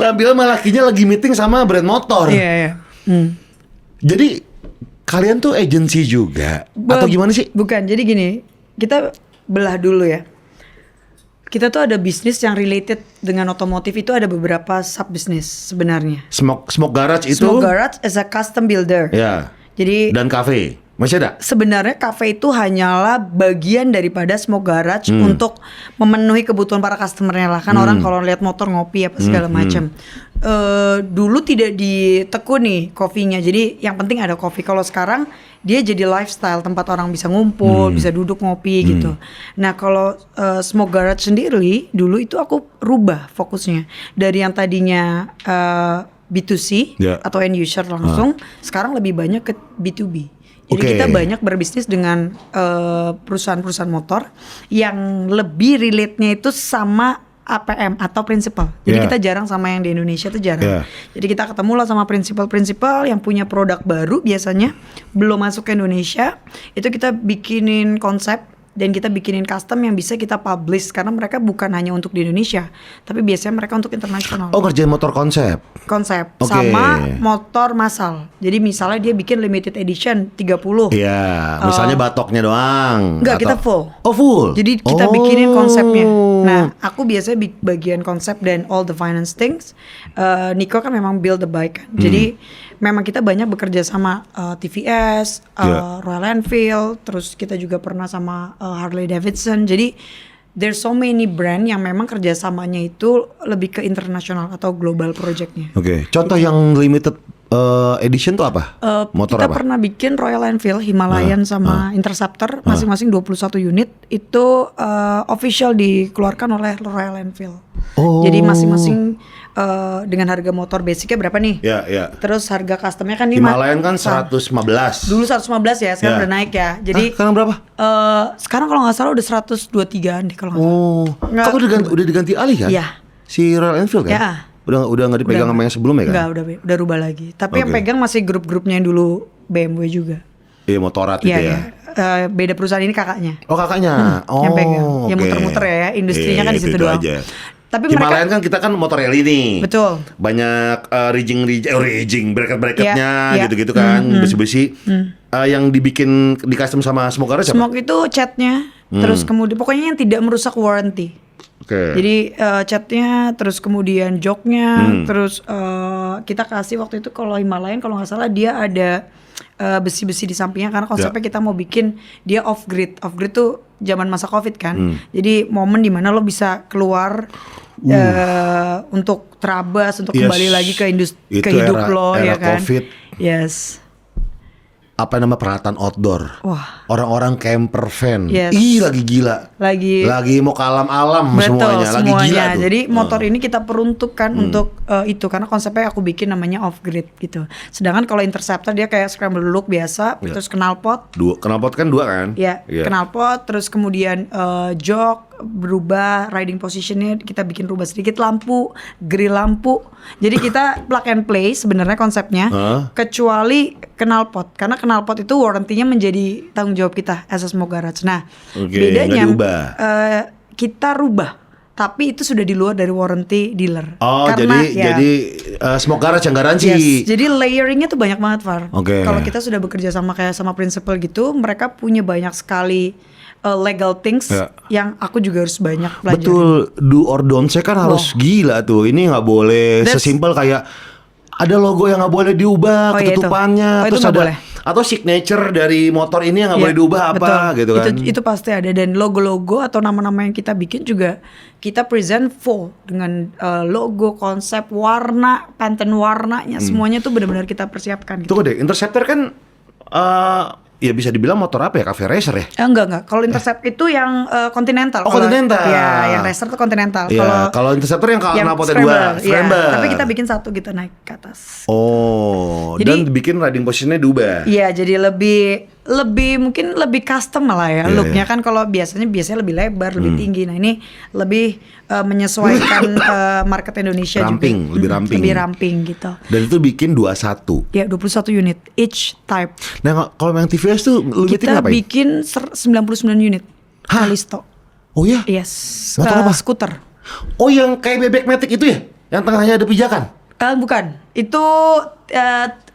Nabila sama lakinya lagi meeting sama brand motor. Iya. Jadi kalian tuh agensi juga atau gimana sih? Bukan, jadi gini, kita belah dulu ya. Kita tuh ada bisnis yang related dengan otomotif, itu ada beberapa sub bisnis sebenarnya. Smoke Garage itu? Smoke Garage as a custom builder. Ya. Jadi Dan cafe masih ada? sebenarnya cafe itu hanyalah bagian daripada Smoke Garage untuk memenuhi kebutuhan para customernya lah. Kan orang kalau lihat motor ngopi apa segala macam. Dulu tidak ditekuni kopinya, jadi yang penting ada kopi. Kalau sekarang dia jadi lifestyle, tempat orang bisa ngumpul, bisa duduk ngopi gitu. Nah kalau Smoke Garage sendiri dulu itu aku rubah fokusnya dari yang tadinya B2C atau end user langsung, sekarang lebih banyak ke B2B. Jadi kita banyak berbisnis dengan perusahaan-perusahaan motor yang lebih relate-nya itu sama APM atau prinsipal. Jadi kita jarang sama yang di Indonesia tuh jarang. Jadi kita ketemu lah sama prinsipal yang punya produk baru biasanya belum masuk ke Indonesia. Itu kita bikinin konsep dan kita bikinin custom yang bisa kita publish karena mereka bukan hanya untuk di Indonesia, tapi biasanya mereka untuk internasional. Oh, ngerjain motor konsep Sama motor massal. Jadi misalnya dia bikin limited edition 30. Iya, misalnya batoknya doang. Enggak, kita full. Oh, full. Jadi kita bikinin konsepnya. Nah, aku biasanya bagian konsep dan all the finance things. Nico kan memang build the bike kan. Jadi memang kita banyak bekerja sama TVS, Royal Enfield, terus kita juga pernah sama Harley Davidson. Jadi there's so many brand yang memang kerjasamanya itu lebih ke internasional atau global projectnya. Oke. Contoh yang limited edition tuh apa? Motor kita apa? pernah bikin Royal Enfield, Himalayan sama Interceptor, masing-masing 21 unit. Itu official dikeluarkan oleh Royal Enfield. Jadi masing-masing dengan harga motor basicnya berapa nih? Ya. Terus harga customnya kan Himalayan kan 115. Dulu 115 ya, sekarang udah naik ya. Jadi sekarang berapa? sekarang kalau nggak salah udah 123-an deh kalau nggak salah. Kok udah diganti alih kan? Iya. Si Royal Enfield kan? Ya. Udah nggak dipegang sama yang sebelumnya kan? Enggak, udah rubah lagi. Tapi yang pegang masih grup-grupnya yang dulu BMW juga. Iya, Motorrad gitu ya. Beda perusahaan, ini kakaknya. Oh, kakaknya. Yang pegang. Yang muter-muter ya, industrinya kan di situ doang. Aja. Tapi Himalayan mereka kan kita kan motor rally nih. Betul. Banyak rigging, bracket-bracketnya gitu-gitu kan, besi-besi. Yang dibikin di custom sama Smoke Garage Smoke itu catnya, terus kemudian pokoknya yang tidak merusak warranty. Jadi catnya, terus kemudian joknya, terus kita kasih waktu itu kalau Himalayan kalau nggak salah dia ada besi-besi di sampingnya karena konsepnya kita mau bikin dia off grid. Off grid tuh zaman masa Covid kan. Jadi momen dimana lo bisa keluar untuk terabas, untuk kembali lagi ke industri, ke hidup lo ya kan. COVID. Yes. Apa nama peralatan outdoor? Wah. Orang-orang camper van. Yes. Ih, lagi gila. Lagi mau ke alam-alam betul, semuanya. Lagi gila tuh. Jadi motor ini kita peruntukkan untuk itu karena konsepnya aku bikin namanya off grid gitu. Sedangkan kalau Interceptor dia kayak scramble look biasa, terus knalpot. Knalpot kan 2 kan? Ya, knalpot, terus kemudian jok berubah, riding positionnya kita bikin rubah sedikit, lampu, grill lampu. Jadi kita plug and play sebenarnya konsepnya, kecuali knalpot karena knalpot itu warranty-nya menjadi tanggung jawab kita as a smoke garage. Nah, bedanya kita rubah, tapi itu sudah di luar dari warranty dealer. Oh, karena, jadi smoke garage yang garansi. Yes, jadi layering-nya tuh banyak banget, Far. Okay. Kalau kita sudah bekerja sama kayak sama principal gitu, mereka punya banyak sekali legal things yang aku juga harus banyak belajar. Betul, do or don't saya kan harus gila tuh. Ini nggak boleh sesimpel kayak ada logo yang nggak boleh diubah, ketutupannya, terus ada boleh. Atau signature dari motor ini yang nggak boleh diubah apa gitu kan. Itu pasti ada, dan logo-logo atau nama-nama yang kita bikin juga kita present full dengan logo, konsep, warna, pattern warnanya, semuanya tuh benar-benar kita persiapkan gitu. Tunggu deh, Interceptor kan ya bisa dibilang motor apa ya? Cafe racer ya? Enggak. Kalau Intercept itu yang Continental. Continental. Ya, yang racer tuh Continental. Kalau Interceptor yang knalpotnya 2, scramble. Tapi kita bikin satu gitu naik ke atas. Oh, jadi, dan bikin riding positionnya diubah. Iya, jadi lebih mungkin lebih custom malah ya looknya kan. Kalau biasanya lebih lebar, lebih tinggi. Nah ini lebih menyesuaikan market Indonesia ramping, juga. Lebih ramping gitu. Dan itu bikin 21. Ya, 21 unit each type. Nah kalau yang TVS tuh kita bikin 99 unit. Kalisto. Oh ya? Yes. Motor apa? Scooter. Oh, yang kayak bebek matic itu ya? Yang tengahnya ada pijakan? Bukan. Itu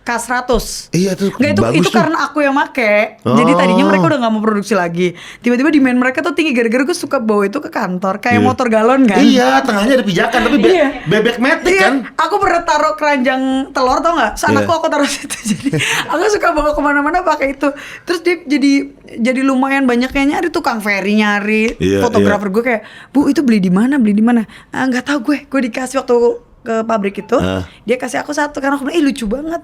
K100. Iya tuh. Nggak, itu karena aku yang make. Jadi tadinya mereka udah nggak mau produksi lagi. Tiba-tiba demand mereka tuh tinggi gara-gara gue suka bawa itu ke kantor kayak motor galon kan. Iya, tengahnya ada pijakan tapi bebek matic kan. Aku pernah taruh keranjang telur, tau nggak? Anakku aku taruh situ. Jadi aku suka bawa kemana-mana pakai itu. Terus dia jadi lumayan banyaknya nyari, tukang ferry nyari, fotografer gue kayak, "Bu, itu beli di mana? Nggak tahu gue dikasih waktu ke pabrik itu, dia kasih aku satu karena aku bilang, lucu banget.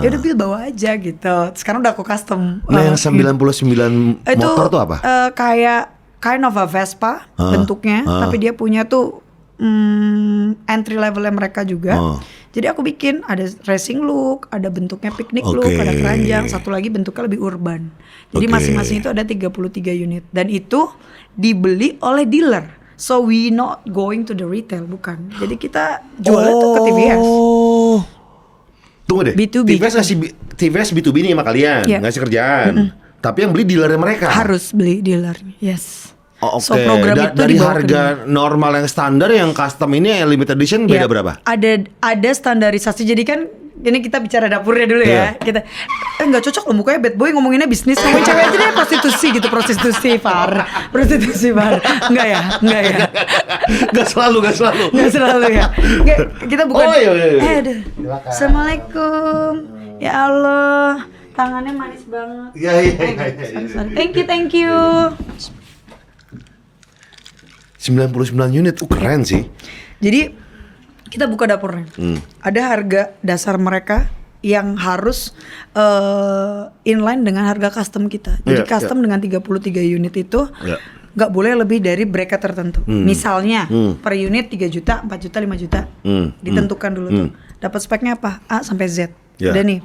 Ya udah Bill bawa aja gitu. Sekarang udah aku custom. Nah, yang 99 motor tuh apa? Kayak kind of a Vespa bentuknya, tapi dia punya tuh entry levelnya mereka juga. Jadi aku bikin ada racing look, ada bentuknya picnic look, ada keranjang, satu lagi bentuknya lebih urban. Jadi masing-masing itu ada 33 unit dan itu dibeli oleh dealer. So we not going to the retail, bukan. Jadi kita jualnya tuh ke TVS. Tunggu deh. B2B. TVS B2B nih sama kalian, ngasih kerjaan. Tapi yang beli dealernya mereka. Harus beli dealernya, yes. Oh, oke. So program itu dari harga normal yang standar, yang custom ini yang limited edition beda berapa? Ada standarisasi. Jadi kan ini kita bicara dapurnya dulu ya. Kita nggak cocok loh mukanya bad boy, ngomonginnya bisnis, ngomongin cewek aja deh prostitusi gitu, prostitusi Far. Enggak ya. Gak selalu ya. Nggak, kita bukan. Oh iya. Assalamualaikum. Ya Allah, tangannya manis banget. Iya. Sorry. Thank you. 99 unit, keren sih. Jadi kita buka dapurnya. Ada harga dasar mereka yang harus inline dengan harga custom kita. Jadi custom dengan 33 unit itu nggak boleh lebih dari bracket tertentu. Misalnya per unit 3 juta, 4 juta, 5 juta. Ditentukan dulu tuh. Dapat speknya apa? A sampai Z. Udah nih.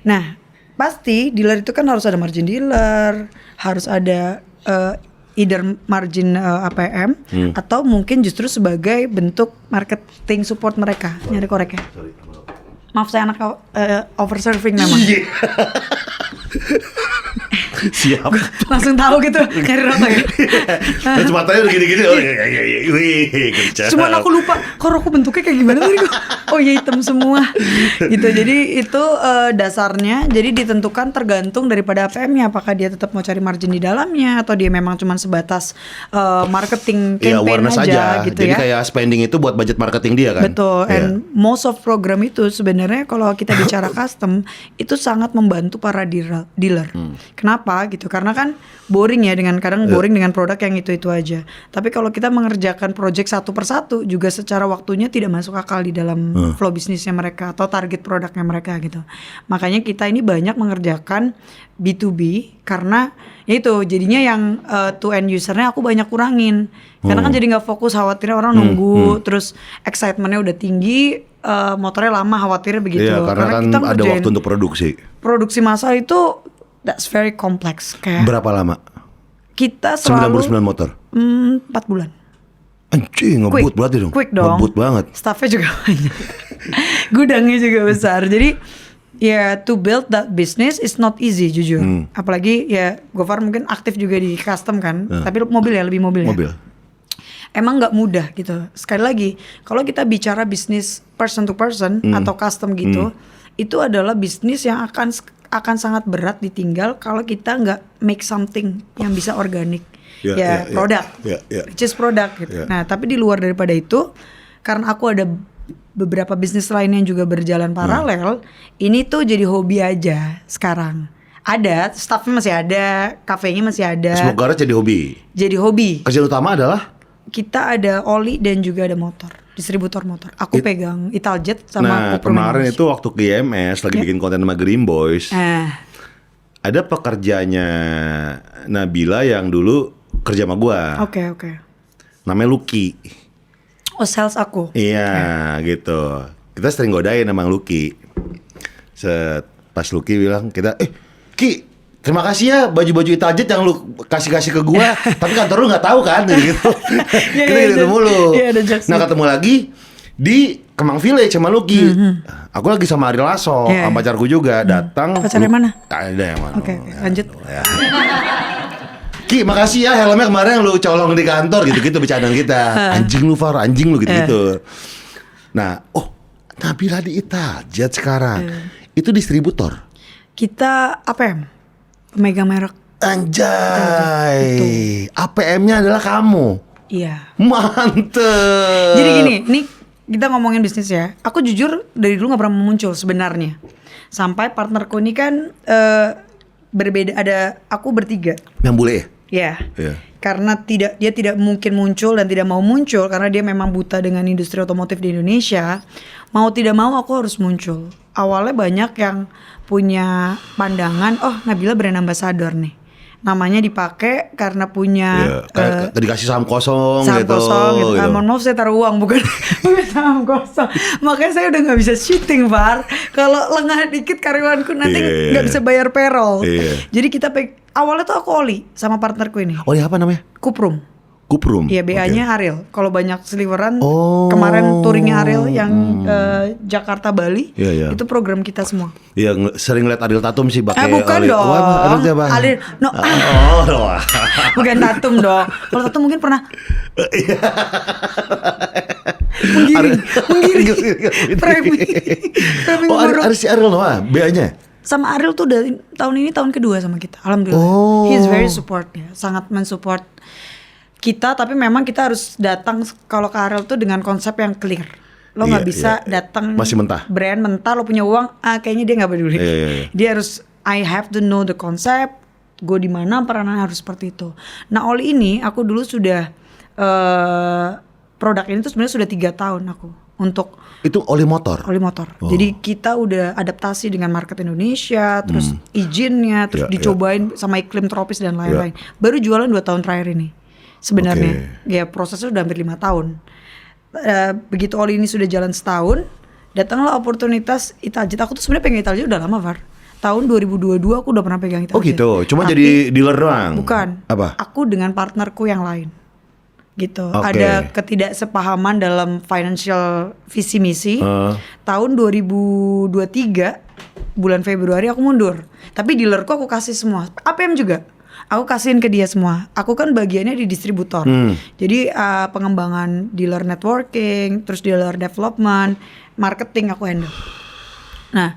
Nah, pasti dealer itu kan harus ada margin dealer, harus ada either margin APM atau mungkin justru sebagai bentuk marketing support mereka. Nyari korek ya. Maaf saya anak overserving memang. Siap. Langsung tahu gitu nyari rokok ya. Terus matanya udah gini-gini. Oh iya, wih, kerja. Cuman aku lupa kok rokok bentuknya kayak gimana tadi kok. Oh iya, hitam semua. Gitu. Jadi itu dasarnya jadi ditentukan tergantung daripada APM-nya, apakah dia tetap mau cari margin di dalamnya atau dia memang cuman sebatas marketing campaign aja gitu. Jadi ya. kayak spending itu buat budget marketing dia kan. Betul. And most of program itu sebenarnya kalau kita bicara custom itu sangat membantu para dealer. Kenapa gitu? Karena kan boring ya kadang boring dengan produk yang itu aja. Tapi kalau kita mengerjakan project satu persatu juga secara waktunya tidak masuk akal di dalam flow bisnisnya mereka atau target produknya mereka gitu. Makanya kita ini banyak mengerjakan B2B karena ya itu jadinya yang to end usernya aku banyak kurangin. Karena kan jadi nggak fokus, khawatirnya orang nunggu, terus excitementnya udah tinggi, motornya lama, khawatirnya begitu. Iya, karena kan kita ada waktu untuk produksi. Produksi massal itu that's very complex. Kayak Berapa lama? kita selalu 99 motor? 4 bulan. Anjing, ngebut berarti dong. Quick dong. Ngebut banget. Staffnya juga banyak. Gudangnya juga besar. Jadi ya to build that business is not easy jujur. Apalagi ya Gofar mungkin aktif juga di custom kan. Tapi mobil ya, lebih mobil ya. Mobil. Emang nggak mudah gitu. Sekali lagi, kalau kita bicara bisnis person to person atau custom gitu, itu adalah bisnis yang akan sangat berat ditinggal kalau kita nggak make something yang bisa organik. Produk, which is produk gitu. Nah, tapi di luar daripada itu, karena aku ada beberapa bisnis lain yang juga berjalan paralel, ini tuh jadi hobi aja sekarang. Ada, staffnya masih ada, kafenya masih ada. Semoga jadi hobi. Jadi hobi. Kerjaan utama adalah? Kita ada oli dan juga ada motor, distributor motor. Aku pegang Italjet sama Nah, kemarin itu waktu ke IMS lagi bikin konten sama Green Boys. Ada pekerjanya Nabila yang dulu kerja sama gua. Oke. Namanya Lucky. Oh, sales aku. Iya, gitu. Kita sering godain sama Lucky. Pas Lucky bilang kita, Ki, terima kasih ya baju-baju Italjet yang lu kasih ke gua. Tapi kantor lu nggak tahu kan gitu. Kita ketemu lu. Nah, ketemu lagi di Kemang Village sama Lucky. Aku lagi sama Ari Lasso, sama pacarku juga datang. Pacarnya mana? Ada yang mana? Oke, lanjut. Ki, makasih ya helmnya kemarin yang lu colong di kantor gitu-gitu bercandaan kita. Anjing lu Far, anjing lu gitu-gitu. Nah, Nabila di Italjet sekarang. Itu distributor. Kita APM, pemegang merek. Anjay, APM-nya adalah kamu. Iya. Mantep. Jadi gini, nih kita ngomongin bisnis ya. Aku jujur dari dulu nggak pernah muncul sebenarnya. Sampai partnerku ini kan berbeda. Ada aku bertiga. Yang bule ya? Iya. Karena dia tidak mungkin muncul dan tidak mau muncul karena dia memang buta dengan industri otomotif di Indonesia. Mau tidak mau aku harus muncul. Awalnya banyak yang punya pandangan, Nabila brand ambassador nih. Namanya dipakai karena punya tadi kasih saham kosong gitu. Mohon maaf saya taruh uang bukan saham kosong. Makanya saya udah nggak bisa cheating, Far. Kalau lengah dikit karyawanku nanti nggak bisa bayar payroll. Jadi kita awalnya tuh aku oli sama partnerku ini. Oli apa namanya? Kuprum. Iya, BA-nya Ariel. Kalau banyak sliveran, kemarin touringnya Ariel yang Jakarta Bali, itu program kita semua. Iya, sering lihat Ariel Tatum sih pakai. Bukan dong. Ariel, bukan Tatum dong. Kalau Tatum mungkin pernah. menggiring. Premi si Ariel Noah, BA-nya? Sama Ariel tuh dari tahun ini tahun kedua sama kita. Alhamdulillah. He is very support ya, sangat mensupport kita, tapi memang kita harus datang kalau ke Ariel tuh dengan konsep yang clear. Lo nggak bisa datang masih mentah. Brand mentah, lo punya uang, kayaknya dia nggak peduli. Dia harus I have to know the concept, gue di mana peranan harus seperti itu. Nah, oli ini aku dulu sudah produk ini tuh sebenarnya sudah 3 tahun aku untuk itu oli motor. Jadi kita udah adaptasi dengan market Indonesia, terus izinnya, terus dicobain sama iklim tropis dan lain-lain. Baru jualan 2 tahun terakhir ini. Sebenarnya ya prosesnya udah hampir 5 tahun. Begitu oli ini sudah jalan setahun, datanglah oportunitas Italjet. Aku tuh sebenarnya pengen Italjet udah lama, Far. Tahun 2022 aku udah pernah pegang Italjet. Oh gitu, cuma jadi dealer doang? Bukan. Apa? Aku dengan partnerku yang lain. gitu. Oke. Ada ketidaksepahaman dalam financial visi misi. Tahun 2023 bulan Februari aku mundur. Tapi dealerku aku kasih semua. APM juga. Aku kasihin ke dia semua. Aku kan bagiannya di distributor. Jadi pengembangan dealer networking, terus dealer development, marketing aku handle. Nah,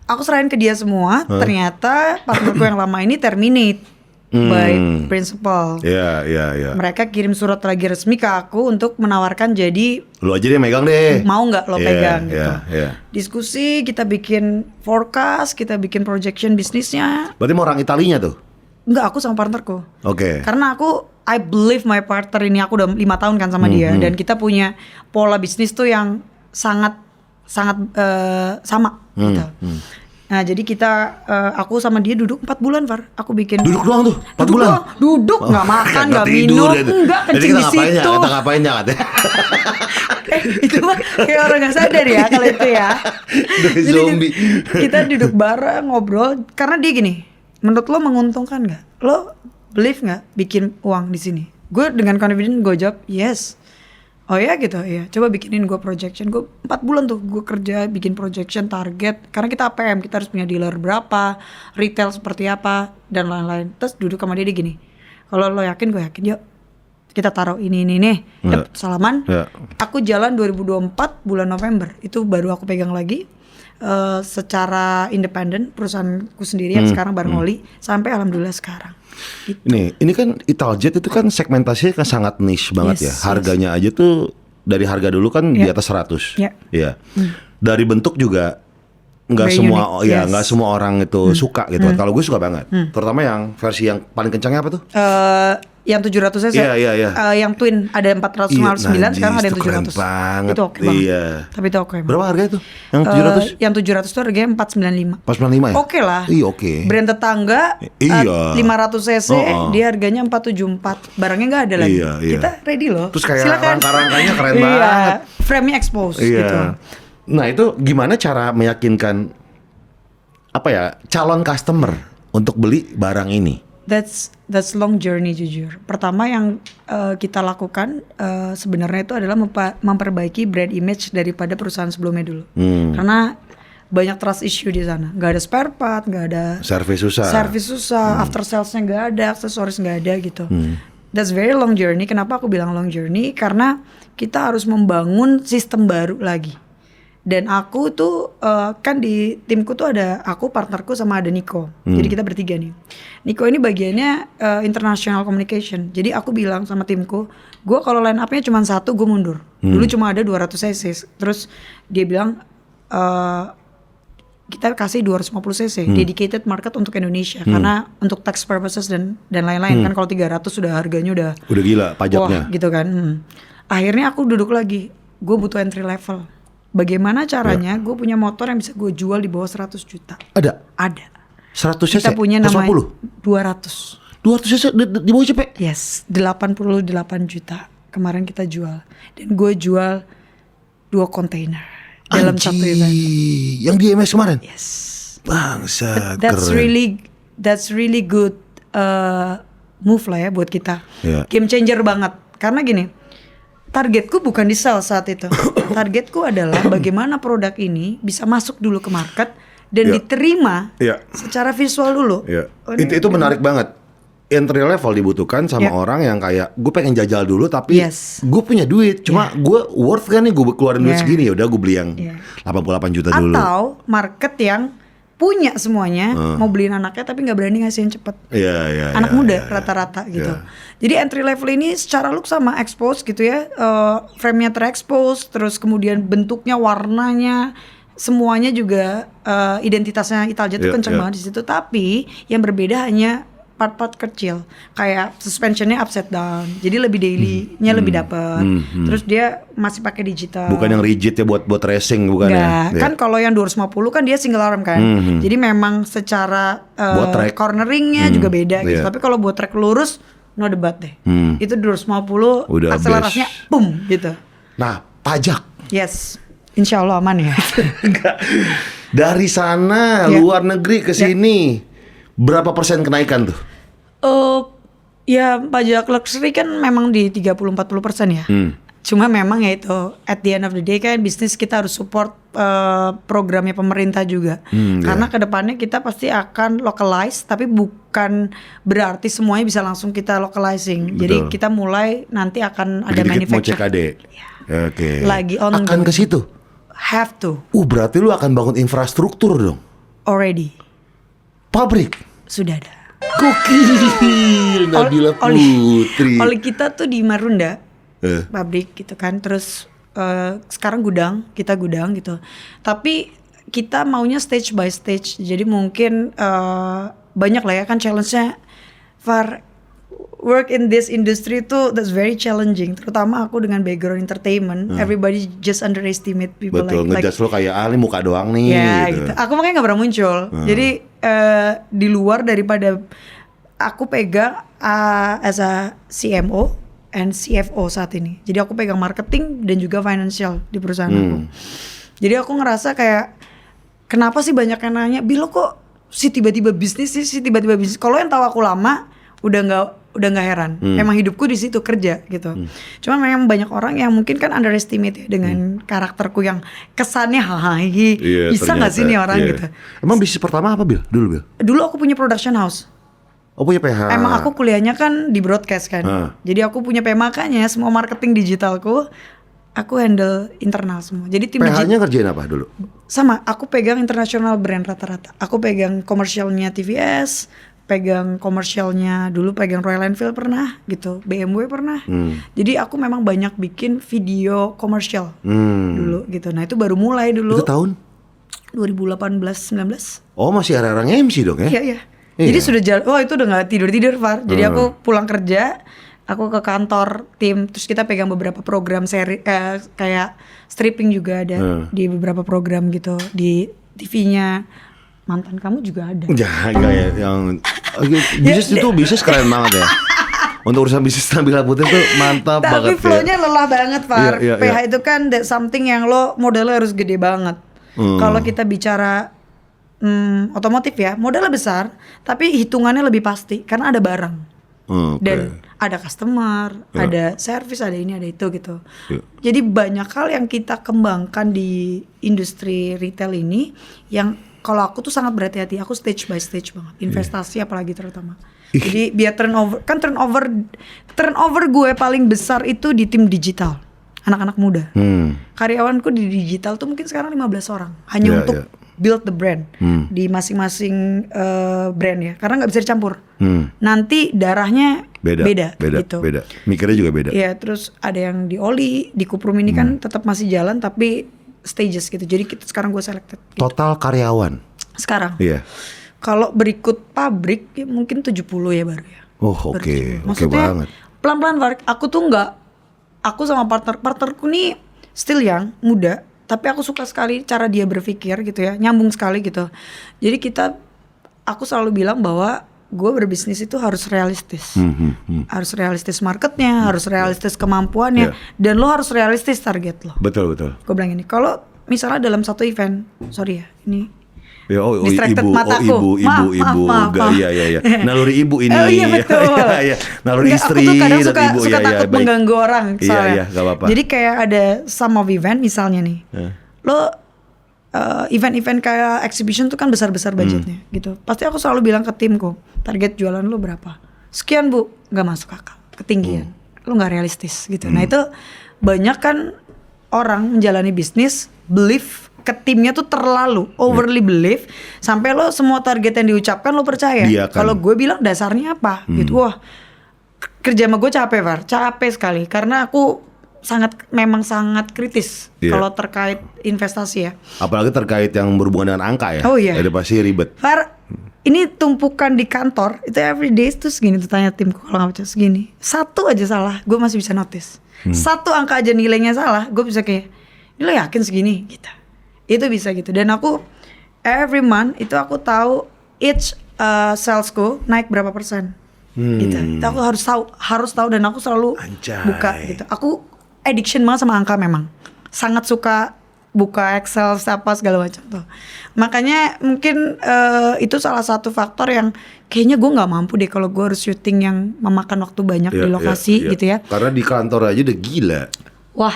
aku serahin ke dia semua. Ternyata partnerku yang lama ini terminate by principal. Iya. Mereka kirim surat lagi resmi ke aku untuk menawarkan jadi Lu aja deh megang deh. mau nggak lo pegang gitu. Iya. Diskusi, kita bikin forecast, kita bikin projection bisnisnya. Berarti mau orang Italinya tuh? Enggak, aku sama partnerku. Oke. Karena I believe my partner ini, aku udah 5 tahun kan sama dia, dan kita punya pola bisnis tuh yang sangat sama gitu. Nah jadi kita aku sama dia duduk 4 bulan, Far. Aku bikin Duduk doang tuh 4 bulan? doang. Duduk, nggak makan, nggak minum, enggak kencing di situ. Kita ngapain ya katanya? Itu mah kayak orang nggak sadar ya kalau itu ya. Dari Jadi zombie. kita duduk bareng ngobrol, karena dia gini, menurut lo menguntungkan nggak? Lo believe nggak bikin uang di sini? Gue dengan confident gue jawab yes. Oh ya gitu ya. Coba bikinin gue projection. Gue 4 bulan tuh gue kerja bikin projection target. Karena kita APM, kita harus punya dealer berapa, retail seperti apa dan lain-lain. Terus duduk sama dia gini. Kalau lo yakin, gue yakin. Yuk kita taruh ini nih. Salaman. Aku jalan 2024 bulan November. Itu baru aku pegang lagi. Secara independen perusahaanku sendiri yang sekarang bareng Oli sampai alhamdulillah sekarang. Gitu. Ini kan Italjet itu kan segmentasinya kan sangat niche banget ya. Harganya aja tuh dari harga dulu kan di atas 100. Iya. Dari bentuk juga nggak semua nggak semua orang itu suka gitu. Kalau gue suka banget. Terutama yang versi yang paling kencangnya apa tuh? Yang 700 cc. Iya. Yang twin ada 459, sekarang ada yang 700. Keren banget. Itu oke banget. Iya. Tapi itu oke. Berapa harga itu? Yang 700? Yang 700 itu harganya 495. 495 ya? Oke lah. Iya oke. Brand tetangga 500 cc dia harganya 474. Barangnya nggak ada lagi. Iya. Kita ready loh. Terus kayak silakan. rangka-rangkanya keren banget. Frame-nya expose Iya. gitu. Nah itu gimana cara meyakinkan calon customer untuk beli barang ini? That's long journey jujur. Pertama yang kita lakukan sebenarnya itu adalah memperbaiki brand image daripada perusahaan sebelumnya dulu. Karena banyak trust issue di sana. Gak ada spare part, gak ada Service susah. after salesnya gak ada, aksesoris gak ada gitu. That's very long journey. Kenapa aku bilang long journey? Karena kita harus membangun sistem baru lagi. Dan aku tuh kan di timku tuh ada aku, partnerku, sama ada Nico. Jadi kita bertiga nih. Nico ini bagiannya international communication. Jadi aku bilang sama timku, gue kalau line up-nya cuma 1 gue mundur. Dulu cuma ada 200 cc. Terus dia bilang kita kasih 250 cc dedicated market untuk Indonesia karena untuk tax purposes dan lain-lain kan. Kalau 300 sudah harganya udah gila pajaknya. Wah, gitu kan. Akhirnya aku duduk lagi. Gue butuh entry level. Bagaimana caranya gue punya motor yang bisa gue jual di bawah 100 juta? Ada? Ada. 100 cc? Kita punya namanya 200. 200 cc di bawah CP? Yes, 88 juta kemarin kita jual. Dan gue jual 2 kontainer dalam satu event. Yang di MS kemarin? Yes. Bangsa, That's keren. really good move lah ya buat kita. Game changer banget. Karena gini, targetku bukan di sales saat itu. Targetku adalah bagaimana produk ini bisa masuk dulu ke market dan diterima secara visual dulu. Itu menarik banget. Entry level dibutuhkan sama orang yang kayak gue pengen jajal dulu tapi gue punya duit. Cuma gue worth kan nih gue keluarin duit segini, ya udah gue beli yang 88 juta dulu. Atau market yang punya semuanya, mau beliin anaknya tapi nggak berani ngasihin cepet. Anak muda rata-rata gitu. Jadi entry level ini secara look sama expose gitu ya, frame-nya terekspos, terus kemudian bentuknya, warnanya, semuanya juga identitasnya Italjet itu kenceng banget di situ. Tapi yang berbeda hanya part-part kecil, kayak suspensionnya upside down, jadi lebih daily-nya lebih dapet. Terus dia masih pakai digital. Bukan yang rigid ya buat racing, bukan ya? Kan kalau yang 250 kan dia single arm kan, jadi memang secara corneringnya juga beda gitu. Tapi kalau buat track lurus, no debat deh. Itu 250, udah akselerasinya boom gitu. Nah, pajak. Yes, insya Allah aman ya. Dari sana luar negeri ke sini. Berapa persen kenaikan tuh? Ya pajak luxury kan memang di 30-40% ya. Cuma memang ya itu at the end of the day kan bisnis kita harus support programnya pemerintah juga. Karena kedepannya kita pasti akan localize, tapi bukan berarti semuanya bisa langsung kita localizing. Betul. Jadi kita mulai nanti akan ada Dikit-dikit mau manufacture. CKD. Oke. Lagi Akan ke situ. Have to Berarti lu akan bangun infrastruktur dong. already. Pabrik. Sudah ada. Gokil, Nabila Putri. Oli kita tuh di Marunda. Eh. Pabrik gitu kan, terus sekarang kita gudang gitu, tapi kita maunya stage by stage, jadi mungkin banyak lah ya kan challenge-nya. Work in this industry tuh that's very challenging, terutama aku dengan background entertainment. Everybody just underestimate people. Betul, ngejudge lo kayak ini muka doang nih ya, gitu. Aku makanya gak pernah muncul. Jadi di luar daripada aku pegang as a CMO and CFO saat ini. Jadi aku pegang marketing dan juga financial di perusahaan aku. Jadi aku ngerasa kayak kenapa sih banyak yang nanya, "Bilo kok si tiba-tiba bisnis sih, tiba-tiba bisnis." Kalau yang tahu aku lama udah nggak heran. Emang hidupku di situ kerja gitu. Cuma memang banyak orang yang mungkin kan underestimate ya dengan karakterku yang kesannya hahaha. Bisa nggak sih nih orang gitu. Emang bisnis pertama apa Bil? Dulu aku punya production house. Oh punya PH. Emang aku kuliahnya kan di broadcast kan. Jadi aku punya PH, makanya semua marketing digitalku aku handle internal semua. Jadi tim PH-nya ngerjain apa dulu? sama, aku pegang international brand rata-rata. Aku pegang komersialnya TVS, pegang komersialnya dulu pegang Royal Enfield pernah gitu, BMW pernah. Jadi aku memang banyak bikin video komersial dulu gitu. Nah itu baru mulai dulu. Itu tahun? 2018-19. Oh masih era-eranya MC dong ya? Iya. Jadi sudah jalan, itu udah gak tidur-tidur Far. Jadi aku pulang kerja, aku ke kantor tim, terus kita pegang beberapa program seri kayak stripping juga ada di beberapa program gitu di TV-nya. Mantan kamu juga ada. Enggak ya, yang bisnis itu bisnis keren banget ya. Untuk urusan bisnis Nabila Putri tuh mantap banget. Tapi flow-nya lelah banget Far. Iya. PH itu kan something yang lo modalnya harus gede banget. Kalau kita bicara otomotif ya, modalnya besar, tapi hitungannya lebih pasti karena ada barang. Dan ada customer, ada service, ada ini, ada itu gitu. Jadi banyak hal yang kita kembangkan di industri retail ini yang kalau aku tuh sangat berhati-hati. Aku stage by stage banget, investasi apalagi terutama. Jadi biar turnover gue paling besar itu di tim digital, anak-anak muda. Karyawanku di digital tuh mungkin sekarang 15 orang hanya untuk build the brand di masing-masing brand ya, karena nggak bisa dicampur. Nanti darahnya beda gitu. Beda. Mikirnya juga beda. Ya, terus ada yang di Oli, di Kuprum ini kan tetap masih jalan tapi stages gitu. Jadi sekarang gue selected. Gitu. Total karyawan. Sekarang. Iya. Kalau berikut pabrik ya mungkin 70 ya baru ya. Oh oke. Maksudnya banget. pelan-pelan aku tuh aku sama partnerku nih still young, muda. Tapi aku suka sekali cara dia berpikir gitu ya, nyambung sekali gitu. Jadi aku selalu bilang bahwa gue berbisnis itu harus realistis. Harus realistis marketnya, harus realistis kemampuannya, dan lo harus realistis target lo. Betul. Gue bilang ini, kalau misalnya dalam satu event, sorry ya, ini ya, distracted mataku. Maaf. Iya. Naluri ibu ini. Oh iya betul. Iya. Naluri istri aku tuh kadang dan ibu. suka takut mengganggu orang soalnya. Iya, gak apa-apa. Jadi kayak ada some of event misalnya nih. Lo event-event kayak exhibition tuh kan besar-besar budgetnya gitu. Pasti aku selalu bilang ke timku, target jualan lo berapa? Sekian Bu, gak masuk akal, ketinggian. Lo gak realistis gitu. Nah itu banyak kan orang menjalani bisnis, belief ke timnya tuh terlalu overly belief sampai lo semua target yang diucapkan lo percaya. Kalau gue bilang dasarnya apa gitu. Wah, kerja sama gue capek Far, capek sekali karena aku memang sangat kritis kalau terkait investasi ya. Apalagi terkait yang berhubungan dengan angka ya. Oh iya. Itu pasti ribet. Far, ini tumpukan di kantor itu everyday tuh segini tuh, tanya timku kalau nggak baca segini. Satu aja salah, gue masih bisa notice. Satu angka aja nilainya salah, gue bisa kayak, ini lo yakin segini gitu. Itu bisa gitu. Dan aku every month itu aku tahu each salesku naik berapa persen. Gitu. Itu aku harus tahu dan aku selalu buka gitu. Aku addiction banget sama angka memang. Sangat suka buka Excel apa segala macam tuh. Makanya mungkin itu salah satu faktor yang kayaknya gue nggak mampu deh kalau gue harus syuting yang memakan waktu banyak di lokasi gitu ya. Karena di kantor aja udah gila. Wah,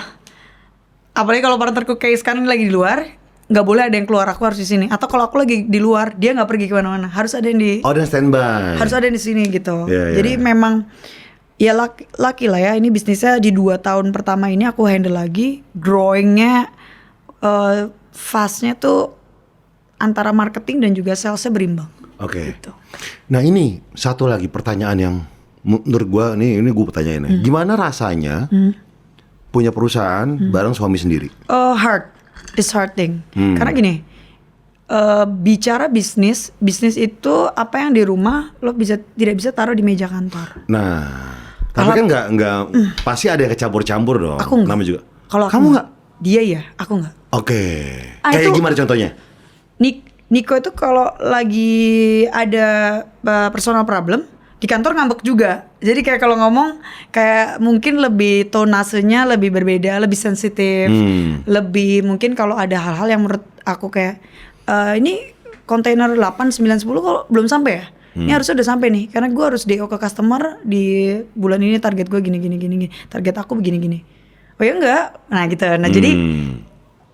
apalagi kalau partnerku kayak sekarang lagi di luar, nggak boleh ada yang keluar, aku harus di sini. Atau kalau aku lagi di luar, dia nggak pergi kemana-mana, harus ada yang di. Oh, dan standby. Harus ada yang di sini gitu. Yeah. Jadi memang ya laki lah ya. Ini bisnisnya di 2 tahun pertama ini aku handle lagi, growingnya, fase-nya tuh antara marketing dan juga salesnya berimbang. Oke. Gitu. Nah ini satu lagi pertanyaan yang menurut gue ini gue pertanyaannya. Gimana rasanya punya perusahaan bareng suami sendiri? Disheartening. Karena gini, bicara bisnis itu apa yang di rumah lo tidak bisa taruh di meja kantor. Nah, tapi kan nggak pasti ada yang kecampur-campur dong. Aku nggak. Nama juga. Kalau kamu nggak? Dia ya, aku nggak. Oke. Kayak gimana contohnya? Niko itu kalau lagi ada personal problem di kantor ngambek juga. Jadi kayak kalau ngomong kayak mungkin lebih tonasenya lebih berbeda, lebih sensitif, lebih mungkin kalau ada hal-hal yang menurut aku kayak ini kontainer 8, 9, 10 kok belum sampai ya? Ini harusnya udah sampai nih, karena gue harus DO ke customer di bulan ini, target gue gini, target aku begini. Oh ya enggak? Nah gitu. Nah jadi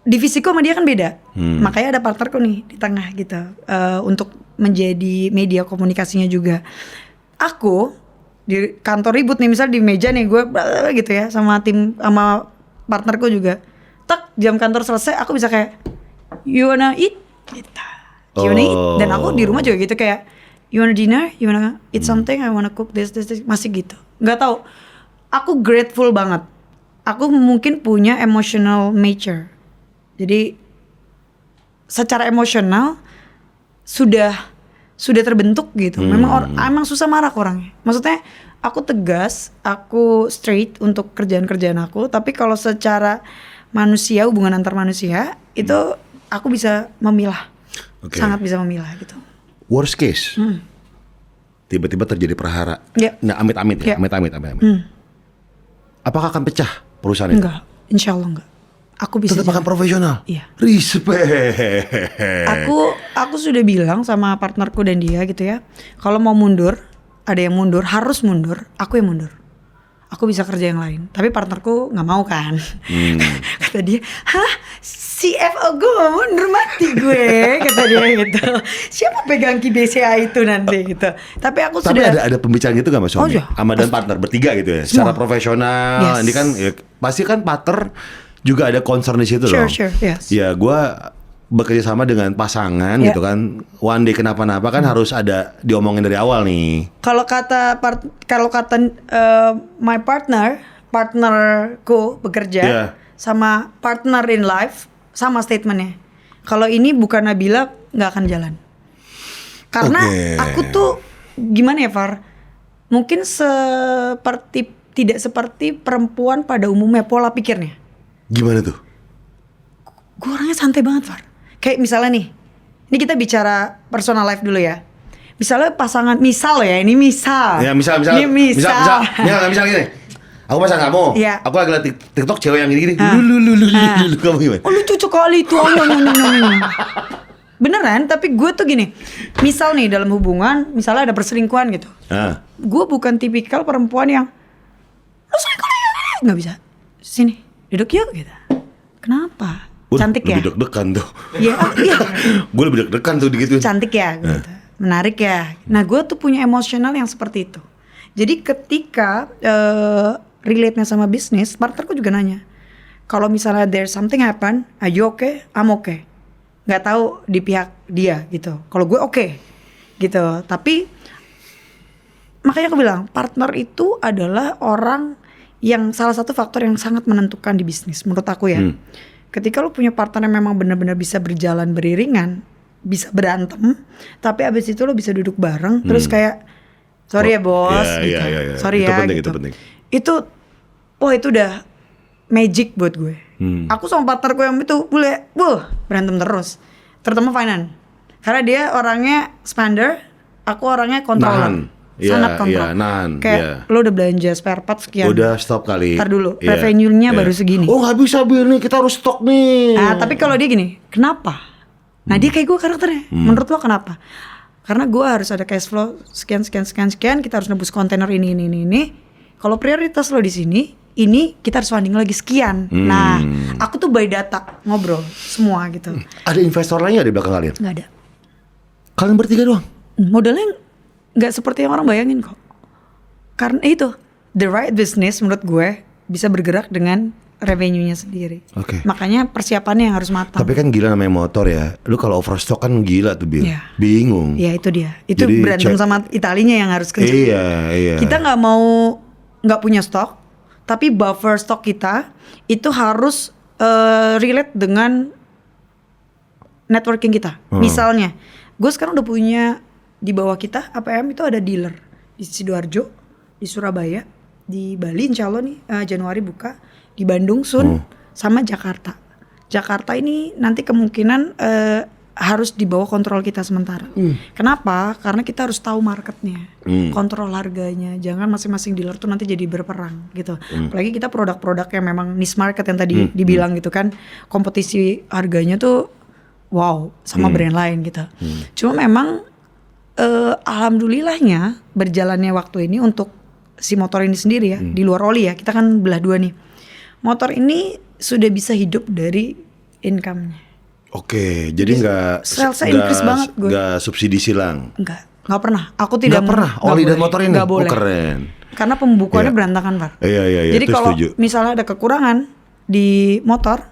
divisiku sama dia kan beda, makanya ada partnerku nih di tengah gitu, untuk menjadi media komunikasinya juga. Aku di kantor ribut nih, misal di meja nih gue gitu ya sama tim sama partnerku juga. Tak jam kantor selesai aku bisa kayak you wanna eat gitu. You wanna eat, dan aku di rumah juga gitu kayak you wanna dinner, you wanna eat something, I wanna cook this masih gitu. Nggak tahu. Aku grateful banget. Aku mungkin punya emotional nature. Jadi secara emosional sudah terbentuk gitu. Memang susah marah orangnya. Maksudnya aku tegas, aku straight untuk kerjaan-kerjaan aku. Tapi kalau secara manusia, hubungan antar manusia itu aku bisa memilah, sangat bisa memilah gitu. Worst case, tiba-tiba terjadi perhara. Nah, amit-amit ya, amit-amit. Apakah akan pecah perusahaan itu? Enggak, insya Allah enggak. Aku bisa tetap akan profesional. Iya. Respect. Aku sudah bilang sama partnerku dan dia gitu ya. Kalau mau mundur, ada yang mundur, harus mundur. Aku yang mundur. Aku bisa kerja yang lain. Tapi partnerku nggak mau kan. Kata dia, hah? CFO gue mau mundur, mati gue. Kata dia gitu. Siapa pegang KBCA itu nanti gitu. Tapi aku Tapi sudah. ada pembicaraan gitu gak mas suami? Iya. Sama dan partner bertiga gitu ya. Secara profesional. Ini kan ya, pasti kan partner juga ada concern di situ loh. Sure, yes. Ya gue bekerja sama dengan pasangan gitu kan. One day kenapa-napa kan harus ada diomongin dari awal nih. Kalau kata my partnerku bekerja sama partner in life sama statementnya. Kalau ini bukan Nabila nggak akan jalan. Karena aku tuh gimana ya Far? Mungkin tidak seperti perempuan pada umumnya pola pikirnya. Gimana tuh? Gue orangnya santai banget, Far. Kayak misalnya nih, ini kita bicara personal life dulu ya. Misalnya pasangan, misal ya, ini misal. Ya misal gini. Aku pasang kamu, aku lagi liat TikTok cewek yang gini-gini. Lu kamu gimana? Oh lucu sekali itu. Beneran, tapi gue tuh gini. Misal nih dalam hubungan, misalnya ada perselingkuhan gitu. Gue bukan tipikal perempuan yang lu selingkuh ya, nggak bisa. Sini, duduk yuk gitu. Kenapa? Cantik ya? Lebih deg-degan tuh. Iya. Gue lebih deg-degan tuh gitu. Cantik ya gitu. Menarik ya. Nah gue tuh punya emosional yang seperti itu. Jadi ketika relate-nya sama bisnis, partnerku juga nanya, kalau misalnya there's something happen, are you okay? I'm okay. Gak tahu di pihak dia gitu. Kalau gue okay gitu. Tapi makanya aku bilang partner itu adalah orang yang salah satu faktor yang sangat menentukan di bisnis menurut aku ya. Ketika lo punya partner yang memang benar-benar bisa berjalan beriringan, bisa berantem, tapi abis itu lo bisa duduk bareng, terus kayak sorry ya bos, gitu. Sorry itu ya, penting, gitu. Itu penting. Itu udah magic buat gue. Aku sama partnerku yang itu berantem terus, terutama finance, karena dia orangnya spender, aku orangnya controller. sangat kontrol. Kayak lo udah belanja spare part sekian. Udah stop kali. Ntar dulu, revenue-nya baru segini. Oh nggak bisa Bil nih, kita harus stok nih. Tapi kalau dia gini, kenapa? Nah dia kayak gue karakternya. Menurut lo kenapa? Karena gue harus ada cash flow sekian, kita harus nebus kontainer ini. Kalau prioritas lo di sini, ini kita harus funding lagi sekian. Nah, aku tuh by data ngobrol semua gitu. Ada investor lainnya di belakang kalian? Nggak ada. Kalian bertiga doang? Modalnya nggak seperti yang orang bayangin kok. Karena itu the right business menurut gue bisa bergerak dengan revenue-nya sendiri. Makanya persiapannya yang harus matang. Tapi kan gila namanya motor ya. Lu kalau overstock kan gila tuh Bil. Bingung. Iya itu dia. Itu jadi berantem sama Italinya yang harus kerja. Iya. Kita nggak punya stok, tapi buffer stok kita itu harus relate dengan networking kita. Misalnya, gue sekarang udah punya di bawah kita APM itu ada dealer di Sidoarjo, di Surabaya, di Bali insya Allah nih Januari buka, di Bandung sama Jakarta. Jakarta ini nanti kemungkinan harus di bawah kontrol kita sementara. Kenapa? Karena kita harus tahu marketnya, kontrol harganya. Jangan masing-masing dealer tuh nanti jadi berperang gitu. Apalagi kita produk-produk yang memang niche market yang tadi dibilang gitu kan, kompetisi harganya tuh wow sama brand lain gitu. Cuma memang alhamdulillahnya berjalannya waktu ini untuk si motor ini sendiri ya, di luar oli ya, kita kan belah dua nih. Motor ini sudah bisa hidup dari income-nya. Oke, jadi nggak subsidi silang. Nggak pernah. Aku tidak pernah. Oli dan motor ini. Boleh. Keren. Karena pembukuannya berantakan Pak. Iya. Jadi kalau misalnya ada kekurangan di motor,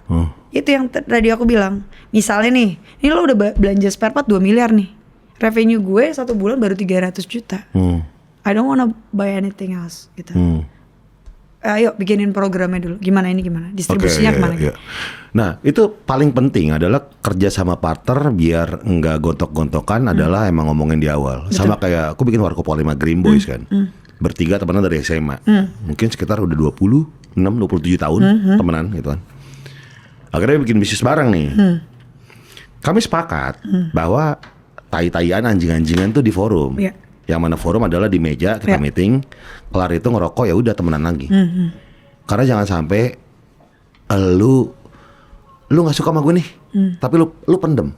itu yang tadi aku bilang. Misalnya nih, ini lo udah belanja spare part 2 miliar nih. Revenue gue 1 bulan baru 300 juta. I don't wanna buy anything else gitu. Ayo bikinin programnya dulu. Gimana distribusinya kemana? Gitu. Nah itu paling penting adalah kerja sama partner biar nggak gontok-gontokan adalah emang ngomongin di awal. Betul. Sama kayak aku bikin Warkop 5 Green Boys kan. Bertiga temenan dari SMA. Mungkin sekitar udah 27 tahun temenan gitu kan. Akhirnya bikin bisnis bareng nih. Kami sepakat bahwa tai-taian anjing-anjingan tuh di forum. Yang mana forum adalah di meja kita meeting, kelar itu ngerokok ya udah temenan lagi. Karena jangan sampai lu nggak suka sama gue nih, tapi lu pendem.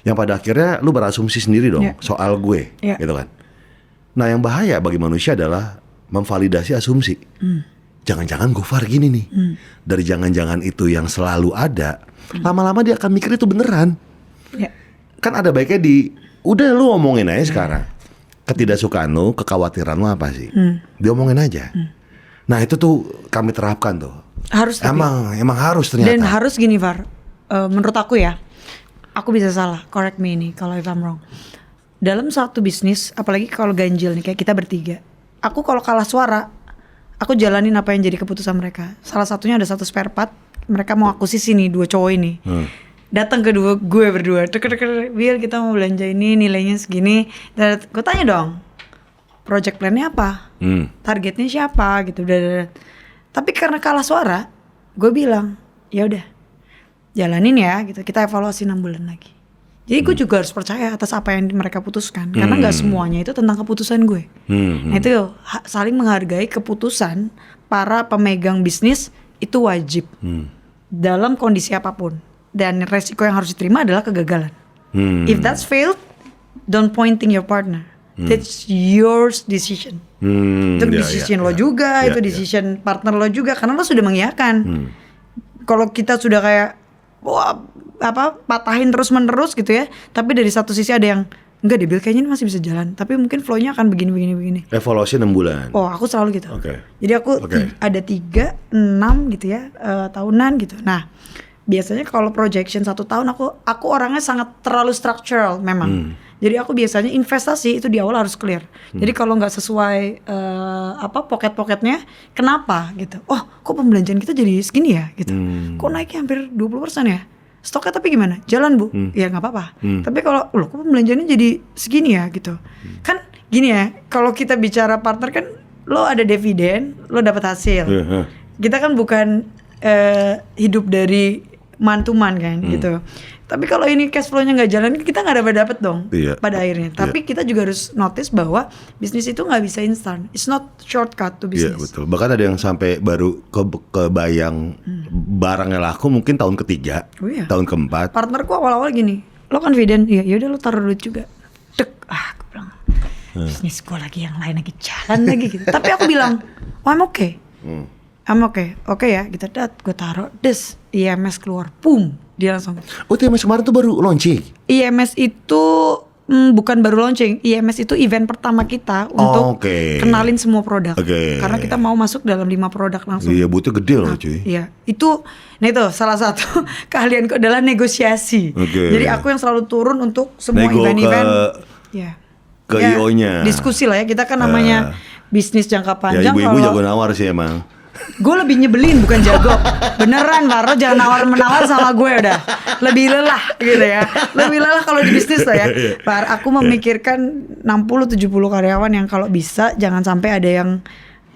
Yang pada akhirnya lu berasumsi sendiri dong soal gue, gitu kan. Nah yang bahaya bagi manusia adalah memvalidasi asumsi. Jangan-jangan Gofar gini nih. Dari jangan-jangan itu yang selalu ada, lama-lama dia akan mikir itu beneran. Kan ada baiknya udah lu ngomongin aja sekarang. Ketidaksukaan lu, kekhawatiran lu apa sih? Diomongin aja. Nah itu tuh kami terapkan tuh. Harus emang harus ternyata. Dan harus gini Far, menurut aku ya, aku bisa salah, correct me ini kalau if I'm wrong. Dalam satu bisnis, apalagi kalau ganjil nih kayak kita bertiga, aku kalau kalah suara, aku jalanin apa yang jadi keputusan mereka. Salah satunya ada satu spare part, mereka mau akuisisi nih 2 cowok ini. Datang ke gue berdua, Bil kita mau belanja ini nilainya segini. Dan gue tanya dong, project plan-nya apa? Targetnya siapa gitu. Tapi karena kalah suara, gue bilang, ya udah, jalanin ya gitu. Kita evaluasi 6 bulan lagi. Jadi gue juga harus percaya atas apa yang mereka putuskan, karena nggak semuanya itu tentang keputusan gue. Nah itu saling menghargai keputusan para pemegang bisnis itu wajib dalam kondisi apapun. Dan resiko yang harus diterima adalah kegagalan. If that's failed, don't pointing your partner. That's your decision. Itu decision lo juga, itu decision partner lo juga, karena lo sudah mengiyakan. Kalau kita sudah kayak patahin terus menerus gitu ya, tapi dari satu sisi ada yang enggak deh, kayaknya ini masih bisa jalan, tapi mungkin flow-nya akan begini. Evaluasi 6 bulan. Oh aku selalu gitu. Jadi aku ada 3, 6 gitu ya, tahunan gitu. Nah biasanya kalau projection 1 tahun aku orangnya sangat terlalu structural memang. Jadi aku biasanya investasi itu di awal harus clear. Jadi kalau nggak sesuai pocket-pocketnya, kenapa gitu? Oh, kok pembelanjaan kita jadi segini ya gitu? Kok naiknya hampir 20% ya? Stoknya tapi gimana? Jalan Bu? Ya nggak apa-apa. Tapi kalau kok pembelanjaannya jadi segini ya gitu? Kan gini ya, kalau kita bicara partner kan lo ada dividen, lo dapat hasil. Kita kan bukan hidup dari man to man kan gitu. Tapi kalau ini cash flow-nya nggak jalan, kita nggak dapat dong pada akhirnya. Tapi kita juga harus notice bahwa bisnis itu nggak bisa instan. It's not shortcut to business. Iya betul. Bahkan ada yang sampai baru kebayang barangnya laku mungkin tahun ketiga, tahun keempat. Partnerku awal-awal gini, lo confident, ya yaudah lo taruh duit juga. Aku bilang, bisnis gue lagi yang lain lagi jalan lagi gitu. Tapi aku bilang, I'm okay. I'm okay. Oke ya, kita gue taruh, IMS keluar, boom. Dia langsung. Oh, IMS kemarin tuh baru launching? IMS itu bukan baru launching. IMS itu event pertama kita untuk kenalin semua produk. Karena kita mau masuk dalam 5 produk langsung. Iya, butuh gede loh cuy. Iya, itu salah satu keahlianku adalah negosiasi. Jadi aku yang selalu turun untuk semua event-event. Ke IO-nya. Diskusi lah ya, kita kan namanya bisnis jangka panjang. Ya, ibu-ibu jago nawar sih emang. Gue lebih nyebelin bukan jago. Beneran Faro, jangan nawar-menawar sama gue udah. Lebih lelah gitu ya. Lebih lelah kalau di bisnis lah ya. Far, aku memikirkan 60-70 karyawan yang kalau bisa jangan sampai ada yang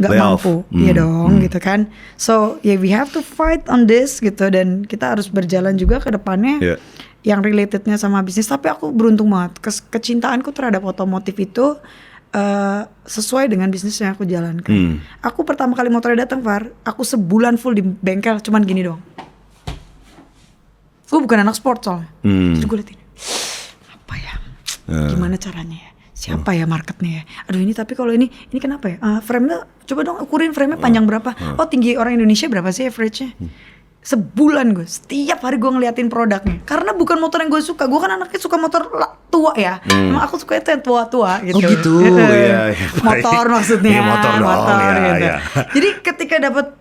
gak mampu. Iya dong gitu kan. So we have to fight on this gitu. Dan kita harus berjalan juga ke depannya yang relatednya sama bisnis. Tapi aku beruntung banget. Kecintaanku terhadap otomotif itu sesuai dengan bisnis yang aku jalankan. Aku pertama kali motornya datang, Far, aku sebulan full di bengkel cuman gini doang. Gue bukan anak sport soalnya. Jadi gue liatin, apa ya? Gimana caranya ya? Siapa ya marketnya ya? Aduh ini tapi kalau ini kenapa ya? Frame-nya coba dong ukurin frame-nya panjang berapa? Oh tinggi orang Indonesia berapa sih average-nya? Sebulan gue, setiap hari gue ngeliatin produknya. Karena bukan motor yang gue suka. Gue kan anaknya suka motor tua ya. Emang aku suka itu yang tua-tua gitu. Oh gitu. Ya, motor maksudnya. Motor dong. Gitu. Jadi ketika dapat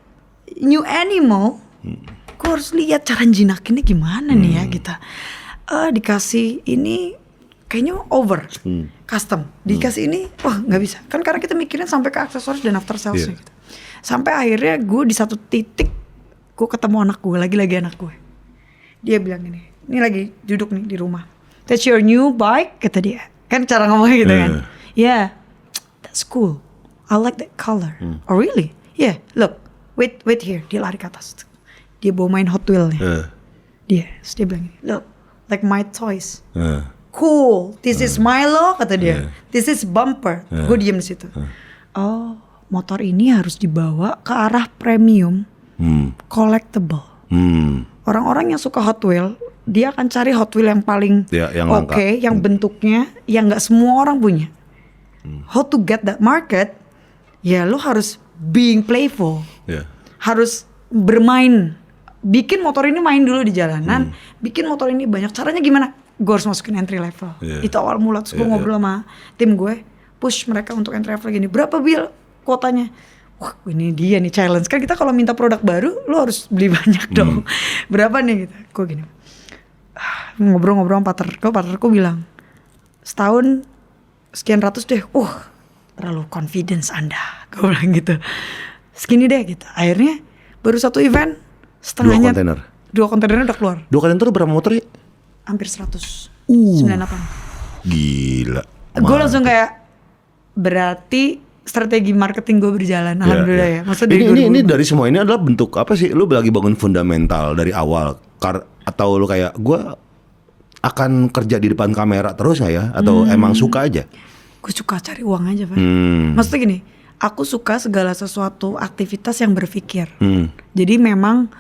new animal, gue harus lihat cara jinakinnya gimana nih ya kita. Dikasih ini kayaknya over, custom. Dikasih ini, wah nggak bisa. Kan karena kita mikirin sampai ke aksesoris dan after sales gitu. Sampai akhirnya gue di satu titik gue ketemu anak gue, lagi-lagi anak gue. Dia bilang ini lagi duduk nih di rumah. That's your new bike, kata dia. Kan cara ngomongnya gitu kan. Yeah, that's cool. I like that color. Oh really? Yeah, look, wait here. Dia lari ke atas. Dia bawa main Hot Wheel-nya. Dia bilang look, like my toys. Cool, this is Milo, kata dia. This is bumper. Gue diem di situ. Oh, motor ini harus dibawa ke arah premium. Collectible. Orang-orang yang suka Hot Wheel, dia akan cari Hot Wheel yang paling yang bentuknya yang nggak semua orang punya. How to get that market? Ya lo harus being playful, harus bermain, bikin motor ini main dulu di jalanan, bikin motor ini banyak. Caranya gimana? Gue harus masukin entry level. Itu awal mula. Terus gue ngobrol sama tim gue, push mereka untuk entry level gini. Berapa bil kuotanya? Wah ini dia nih challenge. Kan kita kalau minta produk baru lo harus beli banyak dong. Berapa nih gitu. Gue gini ngobrol-ngobrol sama partnerku bilang setahun sekian ratus deh. Terlalu confidence Anda. Gue bilang gitu. Segini deh gitu. Akhirnya baru satu event setengahnya 2 kontainernya udah keluar. 2 kontainer berapa motor ya? Hampir 100. 98. Gila. Gue langsung kayak berarti strategi marketing gue berjalan, alhamdulillah ya. Maksudnya ini dari semua ini adalah bentuk apa sih? Lu lagi bangun fundamental dari awal, atau lu kayak gue akan kerja di depan kamera terus nggak ya? Atau emang suka aja? Gue suka cari uang aja, Pak. Maksudnya gini, aku suka segala sesuatu aktivitas yang berpikir. Jadi memang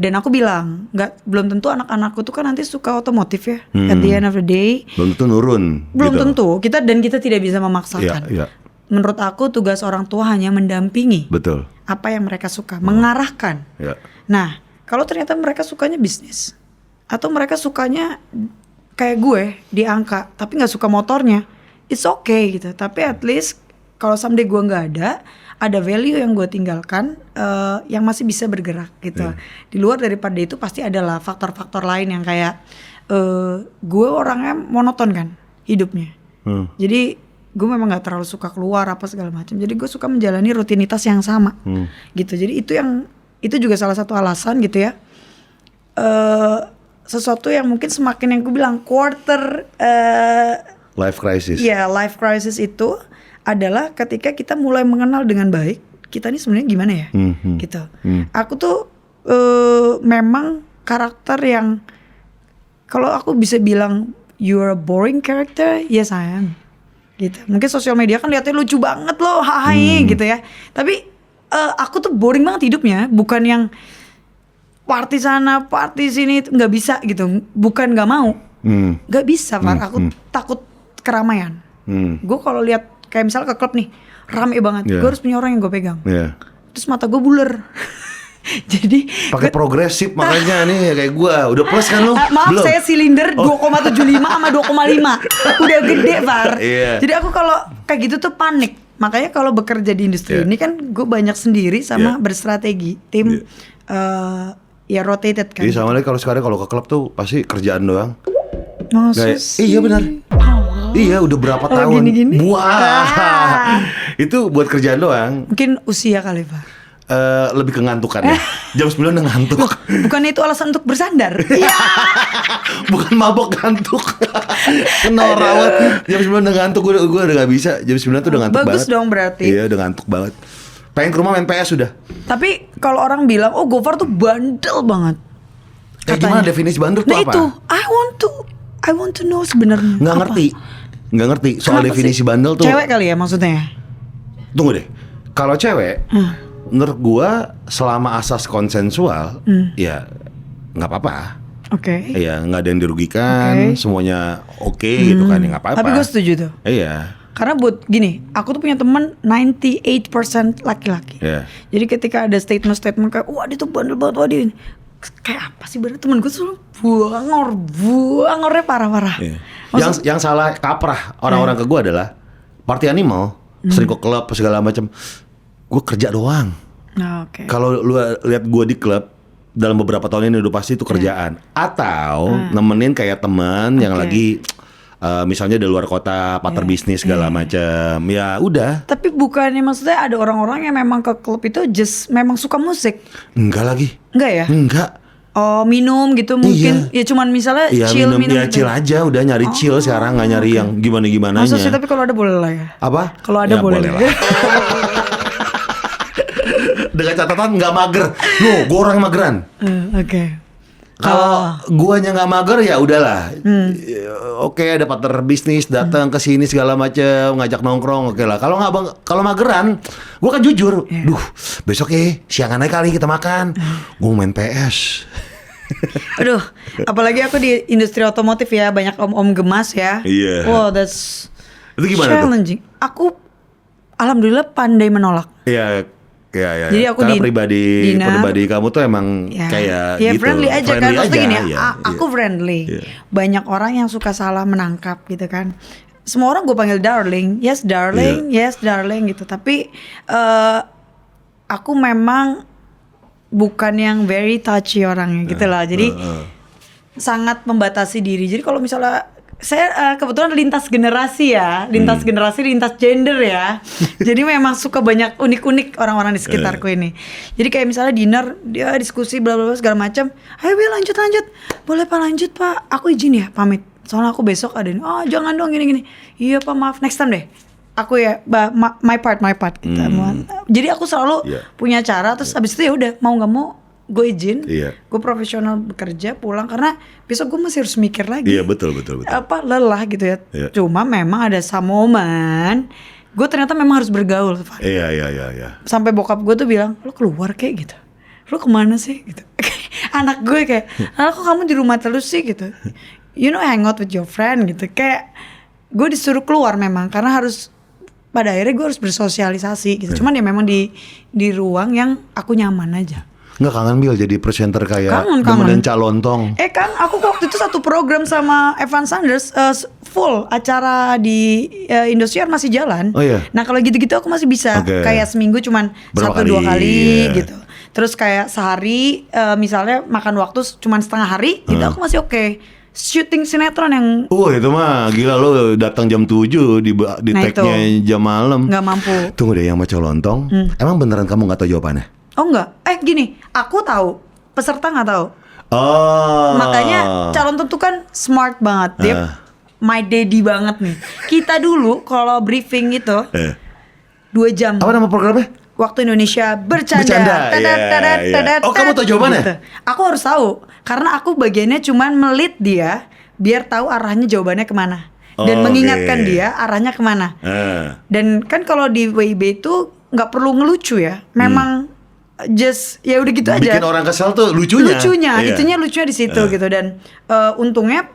dan aku bilang belum tentu anak-anakku tuh kan nanti suka otomotif ya. At the end of the day, belum tentu nurun. Belum tentu. Kita tidak bisa memaksakan. Menurut aku tugas orang tua hanya mendampingi. Betul. Apa yang mereka suka, mengarahkan. Nah, kalau ternyata mereka sukanya bisnis atau mereka sukanya kayak gue di angka, tapi nggak suka motornya, it's okay gitu. Tapi at least kalau someday gue nggak ada value yang gue tinggalkan yang masih bisa bergerak gitu. Di luar daripada itu pasti adalah faktor-faktor lain yang kayak gue orangnya monoton kan hidupnya. Jadi gue memang nggak terlalu suka keluar apa segala macam. Jadi gue suka menjalani rutinitas yang sama, gitu. Jadi itu juga salah satu alasan gitu ya. Sesuatu yang mungkin semakin yang gue bilang life crisis. Ya, life crisis itu adalah ketika kita mulai mengenal dengan baik kita ini sebenarnya gimana ya, gitu. Aku tuh memang karakter yang kalau aku bisa bilang you're a boring character, yes I am. Gitu. Mungkin sosial media kan lihatnya lucu banget loh, hai gitu ya. Tapi aku tuh boring banget hidupnya, bukan yang party sana, party sini, nggak bisa gitu. Bukan nggak mau, nggak bisa, Far. Aku takut keramaian. Gue kalau lihat kayak misalnya ke klub nih, rame banget, gue harus punya orang yang gue pegang. Terus mata gue buler. Jadi pakai progresif makanya nih kayak gua udah plus kan lu? Maaf belum? Saya silinder 2,75 sama 2,5 udah gede, Far. Jadi aku kalau kayak gitu tuh panik. Makanya kalau bekerja di industri ini kan gue banyak sendiri sama berstrategi tim ya rotated kan. Jadi sama lagi kalau sekarang kalau ke klub tuh pasti kerjaan doang. Iya benar. Iya udah berapa tahun gini-gini. Wah. Itu buat kerjaan doang. Mungkin usia kali, Pak. Lebih ke ngantukan ya. Jam 9 udah ngantuk. Bukan itu alasan untuk bersandar. Iya. Bukan mabok ngantuk. Kenal rawat. Jam 9 udah ngantuk. Gue udah gak bisa. Jam 9 tuh udah ngantuk banget. Bagus dong berarti. Iya udah ngantuk banget. Pengen ke rumah main PS udah. Tapi kalau orang bilang oh Gofar tuh bandel banget. Gimana definisi bandel tuh apa? Nah itu I want to know sebenarnya. Nggak ngerti soal definisi bandel tuh. Cewek kali ya maksudnya. Tunggu deh. Kalau cewek menurut gua selama asas konsensual ya nggak apa-apa. Oke. Iya nggak ada yang dirugikan, semuanya oke gitu kan, ya nggak apa-apa. Tapi gue setuju tuh. Iya. Karena buat gini, aku tuh punya teman 98% laki-laki. Jadi ketika ada statement kayak wah dia tuh bandel banget, wah dia ini kayak apa sih bener, temen gue tuh buangornya parah-parah. Yang salah kaprah orang-orang ke gue adalah party animal, sering ke klub segala macam. Gue kerja doang. Kalau lu lihat gue di klub dalam beberapa tahun ini udah pasti itu kerjaan. Atau nemenin kayak teman yang lagi misalnya di luar kota, partner bisnis segala macam. Ya udah. Tapi bukannya maksudnya ada orang-orang yang memang ke klub itu just memang suka musik? Enggak lagi. Enggak ya? Enggak. Oh minum gitu mungkin. Ya cuman misalnya chill minum ya gitu. Chill aja, udah nyari chill sekarang, nggak nyari yang gimana-gimananya. Maksud sih tapi kalau ada boleh lah ya. Apa? Kalau ada boleh lah. Dengan catatan nggak mager. Gue orang mageran. Oke. Kalau guanya nggak mager ya udahlah. Oke, ada partner bisnis datang ke sini segala macam, ngajak nongkrong, oke lah. Kalau mageran, gue kan jujur. Duh, besok siangan aja kali kita makan. Gue main PS. Aduh, apalagi aku di industri otomotif ya, banyak om-om gemas ya. Iya. Wow, that's itu gimana challenging. Tuh? Aku alhamdulillah pandai menolak. Iya. Ya. Jadi aku karena pribadi kamu tuh emang kayak gitu. Friendly aja kan. Maksudnya gini aku friendly. Banyak orang yang suka salah menangkap gitu kan. Semua orang gue panggil darling. Yes darling gitu. Tapi aku memang bukan yang very touchy orangnya gitu lah. Jadi sangat membatasi diri. Jadi kalau misalnya saya kebetulan lintas generasi ya, lintas gender ya. Jadi memang suka banyak unik-unik orang-orang di sekitarku ini. Jadi kayak misalnya dinner, dia diskusi bla bla segala macam. Ayo Bil lanjut. Boleh Pak lanjut Pak. Aku izin ya pamit. Soalnya aku besok ada ini. Oh jangan dong gini. Iya Pak maaf next time deh. Aku ya my part gitu. Jadi aku selalu punya cara. Terus habis itu ya udah mau nggak mau gue izin, gue profesional bekerja pulang karena besok gue masih harus mikir lagi. Iya betul. Apa lelah gitu ya. Cuma memang ada some moment gue ternyata memang harus bergaul. Iya. Sampai bokap gue tuh bilang, lo keluar kayak gitu, lo kemana sih gitu. Anak gue kayak, kok kamu di rumah terus sih gitu. You know hang out with your friend gitu. Kayak gue disuruh keluar memang karena harus. Pada akhirnya gue harus bersosialisasi gitu. Cuman ya memang di ruang yang aku nyaman aja. Nggak kangen Bil jadi presenter kayak Demenin Cak Lontong. Kan aku waktu itu satu program sama Evan Sanders full acara di Indosiar masih jalan. Oh iya. Nah kalau gitu-gitu aku masih bisa kayak seminggu cuman 1-2 kali gitu. Terus kayak sehari misalnya makan waktu cuman setengah hari itu aku masih oke. Syuting sinetron yang itu mah gila lo datang jam 7 di tag-nya jam malam. Nggak mampu. Tunggu deh yang sama Cak Lontong. Emang beneran kamu nggak tahu jawabannya? Oh enggak, gini, aku tahu, peserta nggak tahu. Makanya calon tentu kan smart banget, dia my daddy banget nih. Kita dulu kalau briefing itu 2 jam. Apa nama programnya? Waktu Indonesia bercanda. Oh, kamu tahu jawabannya? Gitu. Aku harus tahu karena aku bagiannya cuman melit dia biar tahu arahnya jawabannya kemana dan mengingatkan dia arahnya kemana. Dan kan kalau di WIB itu nggak perlu ngelucu ya, memang just ya udah gitu aja. Bikin orang kesel tuh lucunya. Itunya lucunya di situ gitu. Dan untungnya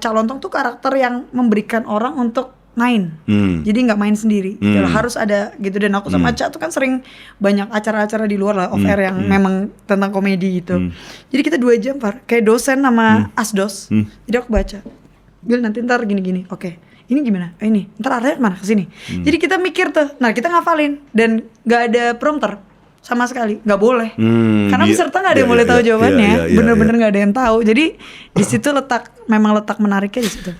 Calontong tuh karakter yang memberikan orang untuk main, jadi nggak main sendiri, harus ada gitu. Dan aku sama Ca tuh kan sering banyak acara-acara di luar lah off air yang memang tentang komedi gitu. Jadi kita 2 jam Far, kayak dosen sama asdos. Jadi aku baca, Bil nanti ntar gini-gini, oke. Ini gimana? Ini ntar arahnya kemana? Kesini. Jadi kita mikir tuh, nah kita ngafalin dan nggak ada prompter sama sekali, nggak boleh, karena peserta nggak ada yang boleh tahu jawabannya, bener-bener nggak ada yang tahu. Jadi di situ letak menariknya di situ.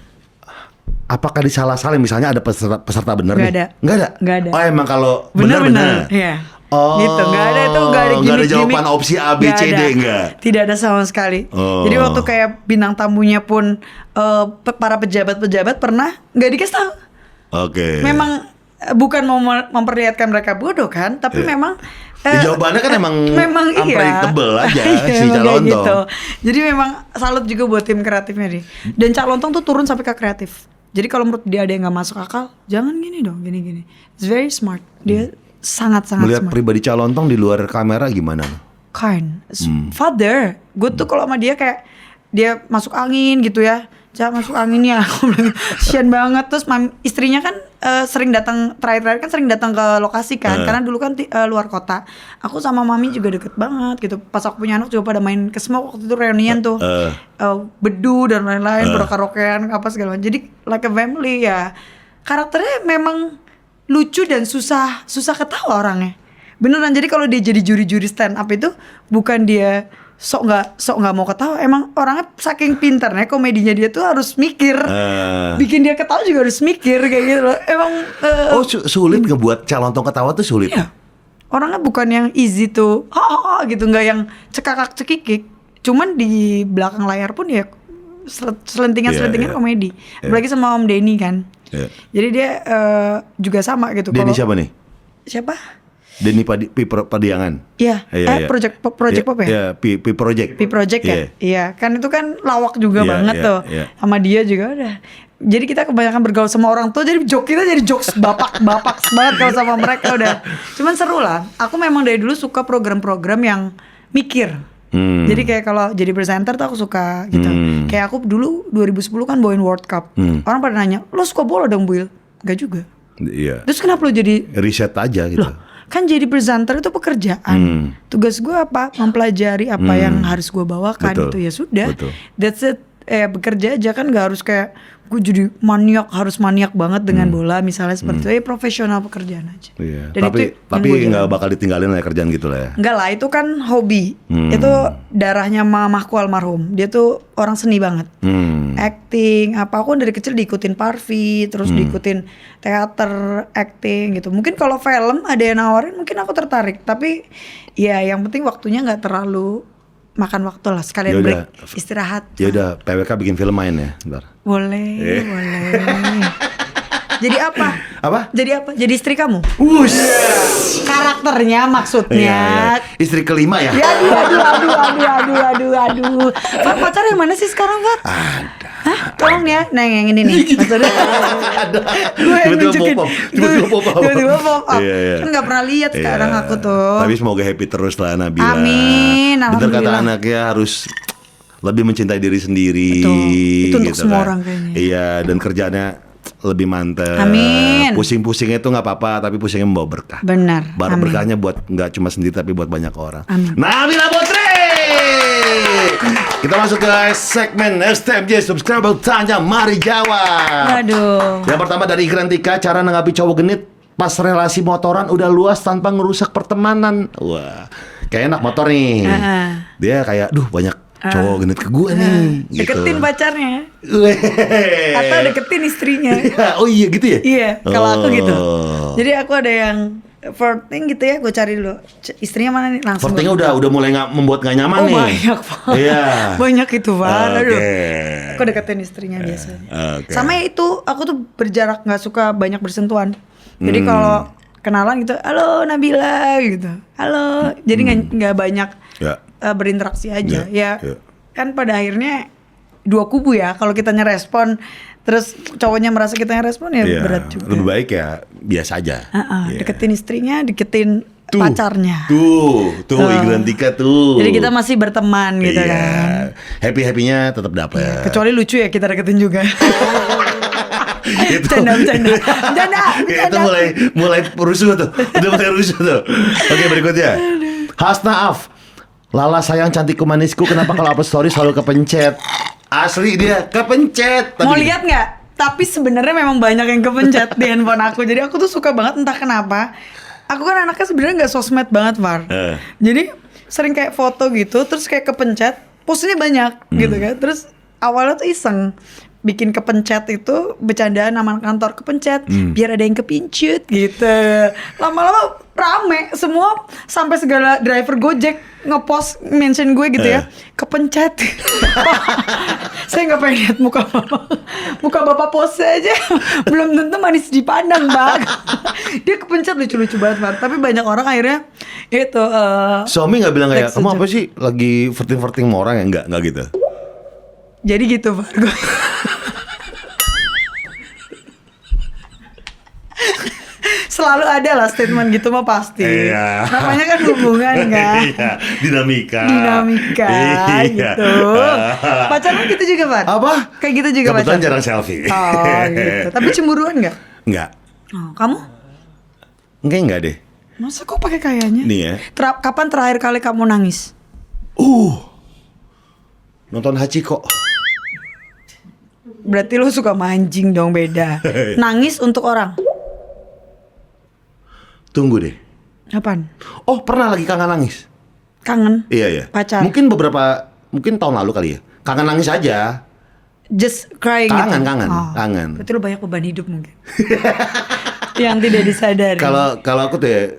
Apakah disalah-salahin misalnya ada peserta bener nih? Nggak ada. Oh emang kalau bener-bener. Iya. Oh, gitu, nggak ada nggak ada jawaban opsi A, B, C, D, nggak? Tidak ada sama sekali. Jadi waktu kayak bintang tamunya pun para pejabat-pejabat pernah nggak dikasih tahu. Oke. Memang bukan mau memperlihatkan mereka bodoh kan, tapi memang jawabannya kan memang unpredictable aja si Calontong. Gitu. Jadi memang salut juga buat tim kreatifnya nih. Dan Calontong tuh turun sampai ke kreatif. Jadi kalau menurut dia ada yang nggak masuk akal, jangan gini dong, gini. It's very smart. Dia sangat-sangat melihat smart. pribadi Calontong di luar kamera gimana? Kind, father. Gue tuh kalau sama dia kayak dia masuk angin gitu ya. Jangan masuk angin ya, aku bilang kasian banget. Terus istrinya kan sering datang, terakhir kan sering datang ke lokasi kan, karena dulu kan luar kota. Aku sama mami juga deket banget gitu. Pas aku punya anak juga pada main ke Smoke waktu itu reunian tuh, bedu dan lain-lain, karaokean apa segala macam. Jadi like a family ya. Karakternya memang lucu dan susah ketawa orangnya. Beneran. Jadi kalau dia jadi juri-juri stand up itu bukan dia sok nggak mau ketawa, emang orangnya saking pintarnya komedinya dia tuh harus mikir, bikin dia ketawa juga harus mikir kayak gitu loh. Emang sulit ngebuat Calontong ketawa tuh sulit. Iya. Orangnya bukan yang easy tuh, gitu, nggak yang cekakak cekikik. Cuman di belakang layar pun ya selentingan komedi. Apalagi sama Om Denny kan. Jadi dia juga sama gitu. Denny siapa nih? Siapa? Denny Padiangan. Iya. Project Pop ya? Iya, Project. Project ya? Iya, kan itu kan lawak juga banget tuh. Sama dia juga udah. Jadi kita kebanyakan bergaul sama orang tua, jadi joke kita jadi jokes bapak banget kalau sama mereka udah. Cuman seru lah. Aku memang dari dulu suka program-program yang mikir. Jadi kayak kalau jadi presenter tuh aku suka gitu. Kayak aku dulu 2010 kan bawain World Cup. Orang pada nanya, lo suka bola dong, Buil? Gak juga. Iya. Terus kenapa lo jadi riset aja gitu? Loh, kan jadi presenter itu pekerjaan. Tugas gue apa? Mempelajari apa yang harus gue bawakan. Itu ya sudah. That's it. Bekerja aja kan, gak harus kayak gue jadi harus maniak banget dengan bola misalnya seperti itu. Profesional pekerjaan aja. Iya. Dan tapi nggak bakal ditinggalin lah kerjaan gitu lah ya. Enggak lah, itu kan hobi. Itu darahnya mamahku almarhum. Dia tuh orang seni banget. Acting apa, aku dari kecil diikutin Parvi, terus diikutin teater, acting gitu. Mungkin kalau film ada yang nawarin mungkin aku tertarik, tapi ya yang penting waktunya nggak terlalu makan waktu lah, sekalian break, istirahat. Ya udah, PWK bikin film main ya, bentar. Boleh. Jadi apa? Apa? Jadi apa? Jadi istri kamu? Wush. Karakternya maksudnya. Iya. Istri kelima ya? Ya, aduh. Fat, pacar yang mana sih sekarang, Fat? Ada. Hah? Tolong ya, nah yang ini nih. Maksudnya Ada. gue yang nunjukin. Tiba-tiba pop up. Iya. Kan gak pernah lihat sekarang aku tuh. Tapi semoga happy terus lah Nabila. Amin. Bener kata anaknya, harus lebih mencintai diri sendiri. Betul. Itu untuk gitu semua kan. orang kayaknya. Iya, dan kerjanya lebih mantep. Amin. Pusing-pusingnya itu nggak apa-apa, tapi pusingnya membawa berkah. Benar. Baru berkahnya buat nggak cuma sendiri, tapi buat banyak orang. Amin. Nabila Putri. Kita masuk ke segmen STMJ Subscriber Tanya Mari Jawab. Aduh. Yang pertama dari Ikran Tika, cara nanggapi cowok genit pas relasi motoran udah luas tanpa ngerusak pertemanan. Wah, kayak enak motor nih. Dia kayak, duh banyak cowok genit ke gue nih. Deketin gitu. pacarnya. Atau deketin istrinya. Oh iya gitu ya? Iya, kalau aku gitu. Jadi aku ada yang flirting gitu ya, gue cari dulu istrinya mana nih, langsung. Flirtingnya udah mulai membuat gak nyaman nih. Banyak banget. Iya. Banyak itu banget. Okay. Aku deketin istrinya biasanya. Okay. Sama itu, aku tuh berjarak, nggak suka banyak bersentuhan. Jadi kalau kenalan gitu, halo Nabila gitu, halo. Jadi nggak banyak berinteraksi aja. Kan pada akhirnya dua kubu ya. Kalau kita ngerespon, terus cowoknya merasa kita ngerespon ya berat juga. Lebih baik ya biasa aja. Deketin istrinya, deketin pacarnya. Tuh Igran Tika tuh. Jadi kita masih berteman gitu kan. Happy-happynya tetap dapet. Kecuali lucu ya kita deketin juga. Bercanda. Itu mulai rusuh tuh. Udah mulai rusuh tuh. Oke, berikutnya. Hasna Af. Lala sayang cantikku manisku, kenapa kalau upload story selalu kepencet? Asli dia kepencet. Mau lihat nggak? Tapi sebenarnya memang banyak yang kepencet di handphone aku. Jadi aku tuh suka banget entah kenapa. Aku kan anaknya sebenarnya nggak sosmed banget, Var. Jadi sering kayak foto gitu, terus kayak kepencet, postnya banyak gitu kan. Terus awalnya tuh iseng bikin kepencet itu bercandaan nama kantor kepencet biar ada yang kepincut gitu. Lama-lama rame semua, sampai segala driver Gojek ngepost mention gue gitu ya, kepencet. Saya nggak pengen lihat muka bapak pose aja belum tentu manis dipandang, Bang. Dia kepencet lucu-lucu banget, Bang. Tapi banyak orang akhirnya itu suami nggak bilang kayak kamu apa sih lagi flirting sama orang ya? Nggak gitu. Jadi gitu, Bang. Selalu ada lah statement gitu mah pasti. Namanya kan hubungan kan. Dinamika gitu. Pacaran gitu juga, Pak? Apa? Kayak gitu juga pacaran. Kebetulan jarang selfie. Oh gitu. Tapi cemburuan nggak? Nggak. Oh, kamu? Enggak deh. Masa kok pakai kayaknya? Nih ya. Kapan terakhir kali kamu nangis? Nonton Hachiko. Berarti lu suka mancing dong, beda. Nangis untuk orang? Tunggu deh. Apaan? Oh, pernah lagi kangen nangis. Kangen? Iya. Pacar? Mungkin tahun lalu kali ya. Kangen nangis aja. Just crying kangen, gitu? Kangen. Berarti lu banyak beban hidup mungkin. Yang tidak disadari. Kalau aku tuh ya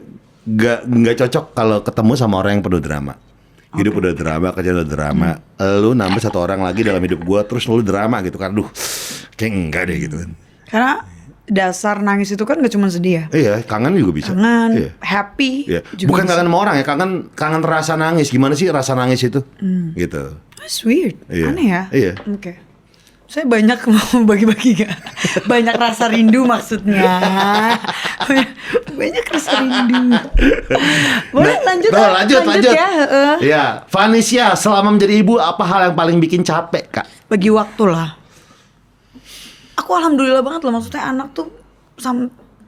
nggak cocok kalau ketemu sama orang yang penuh drama. Hidup udah drama, kerja udah drama. Lu nambah satu orang lagi dalam hidup gua terus lu drama gitu kan. Duh, kayak enggak deh gitu kan. Karena dasar nangis itu kan gak cuma sedih ya. Iya, kangen juga bisa. Kangen, happy. Iya. Juga bukan bisa. kangen sama orang ya, kangen rasa nangis. Gimana sih rasa nangis itu? Gitu. That's weird. Iya. Aneh ya. Iya. Oke. Saya banyak mau bagi-bagi gak? Banyak rasa rindu maksudnya. Banyak rasa rindu. Boleh lanjut ya. Iya, Vanessa, selama menjadi ibu apa hal yang paling bikin capek, Kak? Bagi waktu lah. Aku alhamdulillah banget loh, maksudnya anak tuh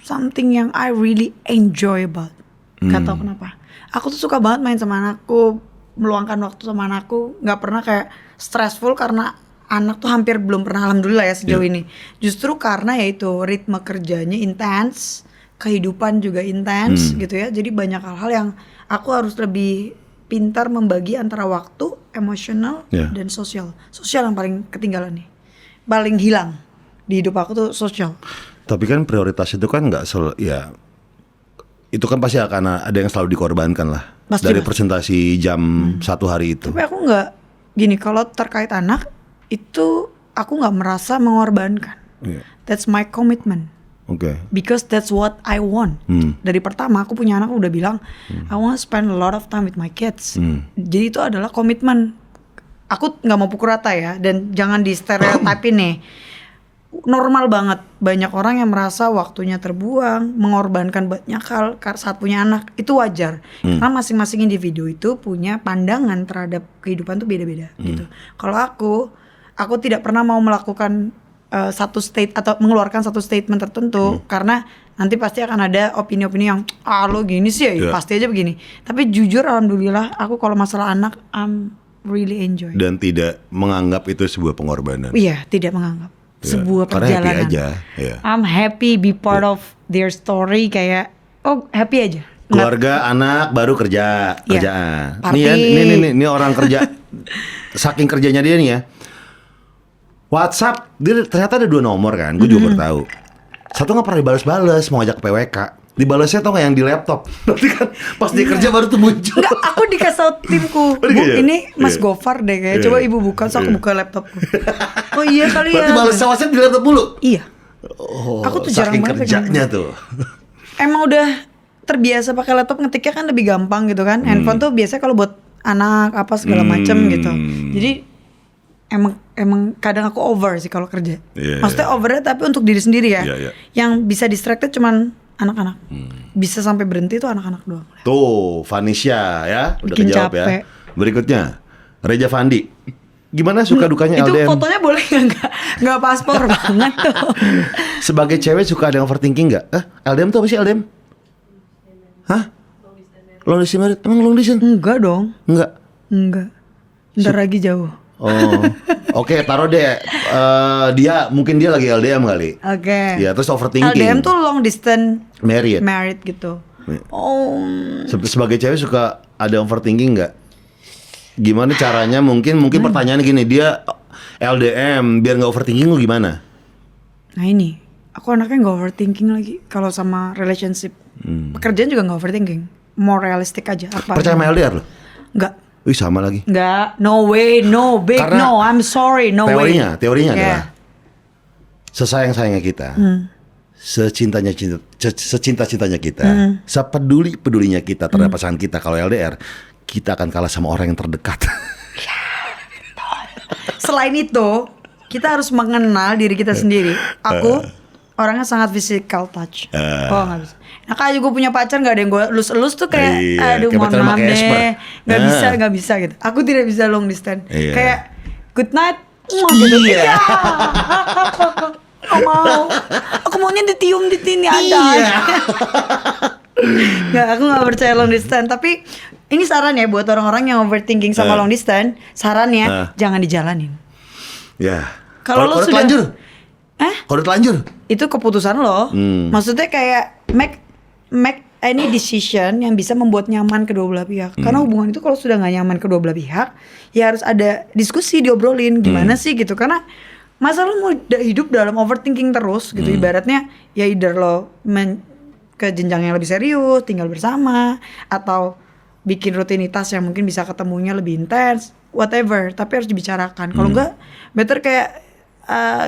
something yang I really enjoy about. Gak tau kenapa. Aku tuh suka banget main sama anakku, meluangkan waktu sama anakku. Gak pernah kayak stressful karena anak tuh hampir belum pernah, alhamdulillah ya sejauh ini. Justru karena ya itu ritme kerjanya intens, kehidupan juga intens gitu ya. Jadi banyak hal-hal yang aku harus lebih pintar membagi antara waktu, emosional dan sosial. Sosial yang paling ketinggalan nih, paling hilang di hidup aku tuh sosial. Tapi kan prioritas itu kan nggak ya itu kan pasti akan ada yang selalu dikorbankan lah. Pastilah. Dari presentasi jam satu hari itu. Tapi aku nggak gini, kalau terkait anak itu aku nggak merasa mengorbankan. That's my commitment. Because that's what I want. Dari pertama aku punya anak udah bilang I want to spend a lot of time with my kids. Jadi itu adalah komitmen. Aku nggak mau pukul rata ya, dan jangan di stereotipin nih. Normal banget banyak orang yang merasa waktunya terbuang, mengorbankan banyak hal saat punya anak. Itu wajar. Karena masing-masing individu itu punya pandangan terhadap kehidupan tuh beda-beda gitu. Kalau aku tidak pernah mau melakukan satu atau mengeluarkan satu statement tertentu karena nanti pasti akan ada opini-opini yang lo gini sih ya, pasti aja begini. Tapi jujur alhamdulillah aku kalau masalah anak I'm really enjoy. Dan tidak menganggap itu sebuah pengorbanan. Iya, tidak menganggap sebuah perjalanan. Happy aja. I'm happy be part of their story, kayak happy aja. Keluarga, anak, baru kerjaan. Party. Ini orang kerja. Saking kerjanya dia nih ya. WhatsApp, dia ternyata ada 2 nomor kan, gue juga baru tahu. Satu nggak pernah dibales-bales, mau ajak ke PWK. Dibalesnya tau nggak yang di laptop. Nanti kan pas dia kerja baru tuh muncul. Enggak, aku dikasih tau timku. Bu, ini Mas Gofar deh kayaknya. Coba ibu buka, so aku buka laptopku. Oh iya kali ya. Berarti balesnya WhatsApp di laptop dulu? Iya. Aku tuh jarang banget kerjanya tuh. Emang udah terbiasa pakai laptop, ngetiknya kan lebih gampang gitu kan. Handphone tuh biasanya kalau buat anak apa segala macem gitu. Jadi emang kadang aku over sih kalau kerja. Maksudnya overnya tapi untuk diri sendiri ya. Yang bisa distracted cuman anak-anak. Bisa sampai berhenti tuh anak-anak doang. Tuh, Vanisha ya, udah Bikin kejawab capek. ya. Berikutnya, Reja Fandi. Gimana suka dukanya itu LDM? fotonya boleh nggak paspor banget tuh. Sebagai cewek suka ada yang overthinking nggak? LDM tuh apa sih LDM? Hah? Long distance married? Emang long distance? Enggak dong. Enggak. Ntar lagi jauh. Oh, oke, taruh deh. Mungkin dia lagi LDM kali. Oke. Ya, terus overthinking. LDM tuh long distance married gitu. Oh. Sebagai cewek suka ada overthinking nggak? Gimana caranya? Mungkin pertanyaannya gini, dia LDM biar nggak overthinking lu gimana? Nah ini, aku anaknya nggak overthinking lagi kalau sama relationship. Pekerjaan juga nggak overthinking, more realistic aja. Apa? Percaya sama LDR lo? Nggak. Wih, sama lagi. Nggak, no way, no big Karena no, I'm sorry, no way. Teorinya adalah sesayang-sayangnya kita, secinta-cintanya kita, sepeduli-pedulinya kita terhadap pasangan kita. Kalau LDR, kita akan kalah sama orang yang terdekat. Selain itu, kita harus mengenal diri kita sendiri. Aku orangnya sangat physical touch. Oh nggak bisa. Nah kayak gue punya pacar nggak ada yang gue elus-elus tuh kayak, aduh kayak mohon pacaran maaf pakai esper. deh, nggak bisa gitu. Aku tidak bisa long distance. Kayak good night, gitu. Iya. Gak mau. Aku maunya ditium di sini ada. Nggak, aku nggak percaya long distance. Tapi ini saran ya buat orang-orang yang overthinking sama long distance. Sarannya jangan dijalanin. Ya. Kalau lo sudah telanjur, kalau udah telanjur, itu keputusan lo. Maksudnya kayak make any decision yang bisa membuat nyaman kedua belah pihak. Karena hubungan itu kalau sudah nggak nyaman kedua belah pihak, ya harus ada diskusi, diobrolin gimana sih gitu. Karena masa lo mau hidup dalam overthinking terus gitu. Ibaratnya ya either lo ke jenjang yang lebih serius, tinggal bersama, atau bikin rutinitas yang mungkin bisa ketemunya lebih intens, whatever. Tapi harus dibicarakan. Kalau enggak, better kayak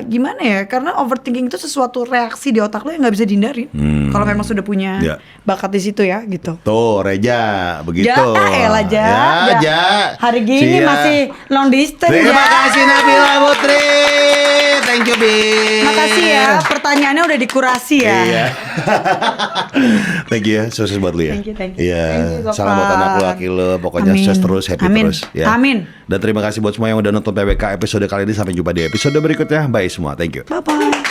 gimana ya? Karena overthinking itu sesuatu reaksi di otak lo yang nggak bisa dihindarin. Kalau memang sudah punya bakat di situ ya, gitu. Tuh, Reja, begitu. Ja. Hari gini masih long distance. Terima kasih Nabila Putri. Thank you, Bi. Makasih ya. Pertanyaannya udah dikurasi ya. Iya. Thank you ya, sukses buat lu ya. Thank you. Iya. Thank you, Salam buat anak lu, laki lu. Pokoknya sukses terus, happy terus. Ya. Amin. Dan terima kasih buat semua yang udah nonton PWK episode kali ini. Sampai jumpa di episode berikutnya. Bye semua, thank you. Bye-bye.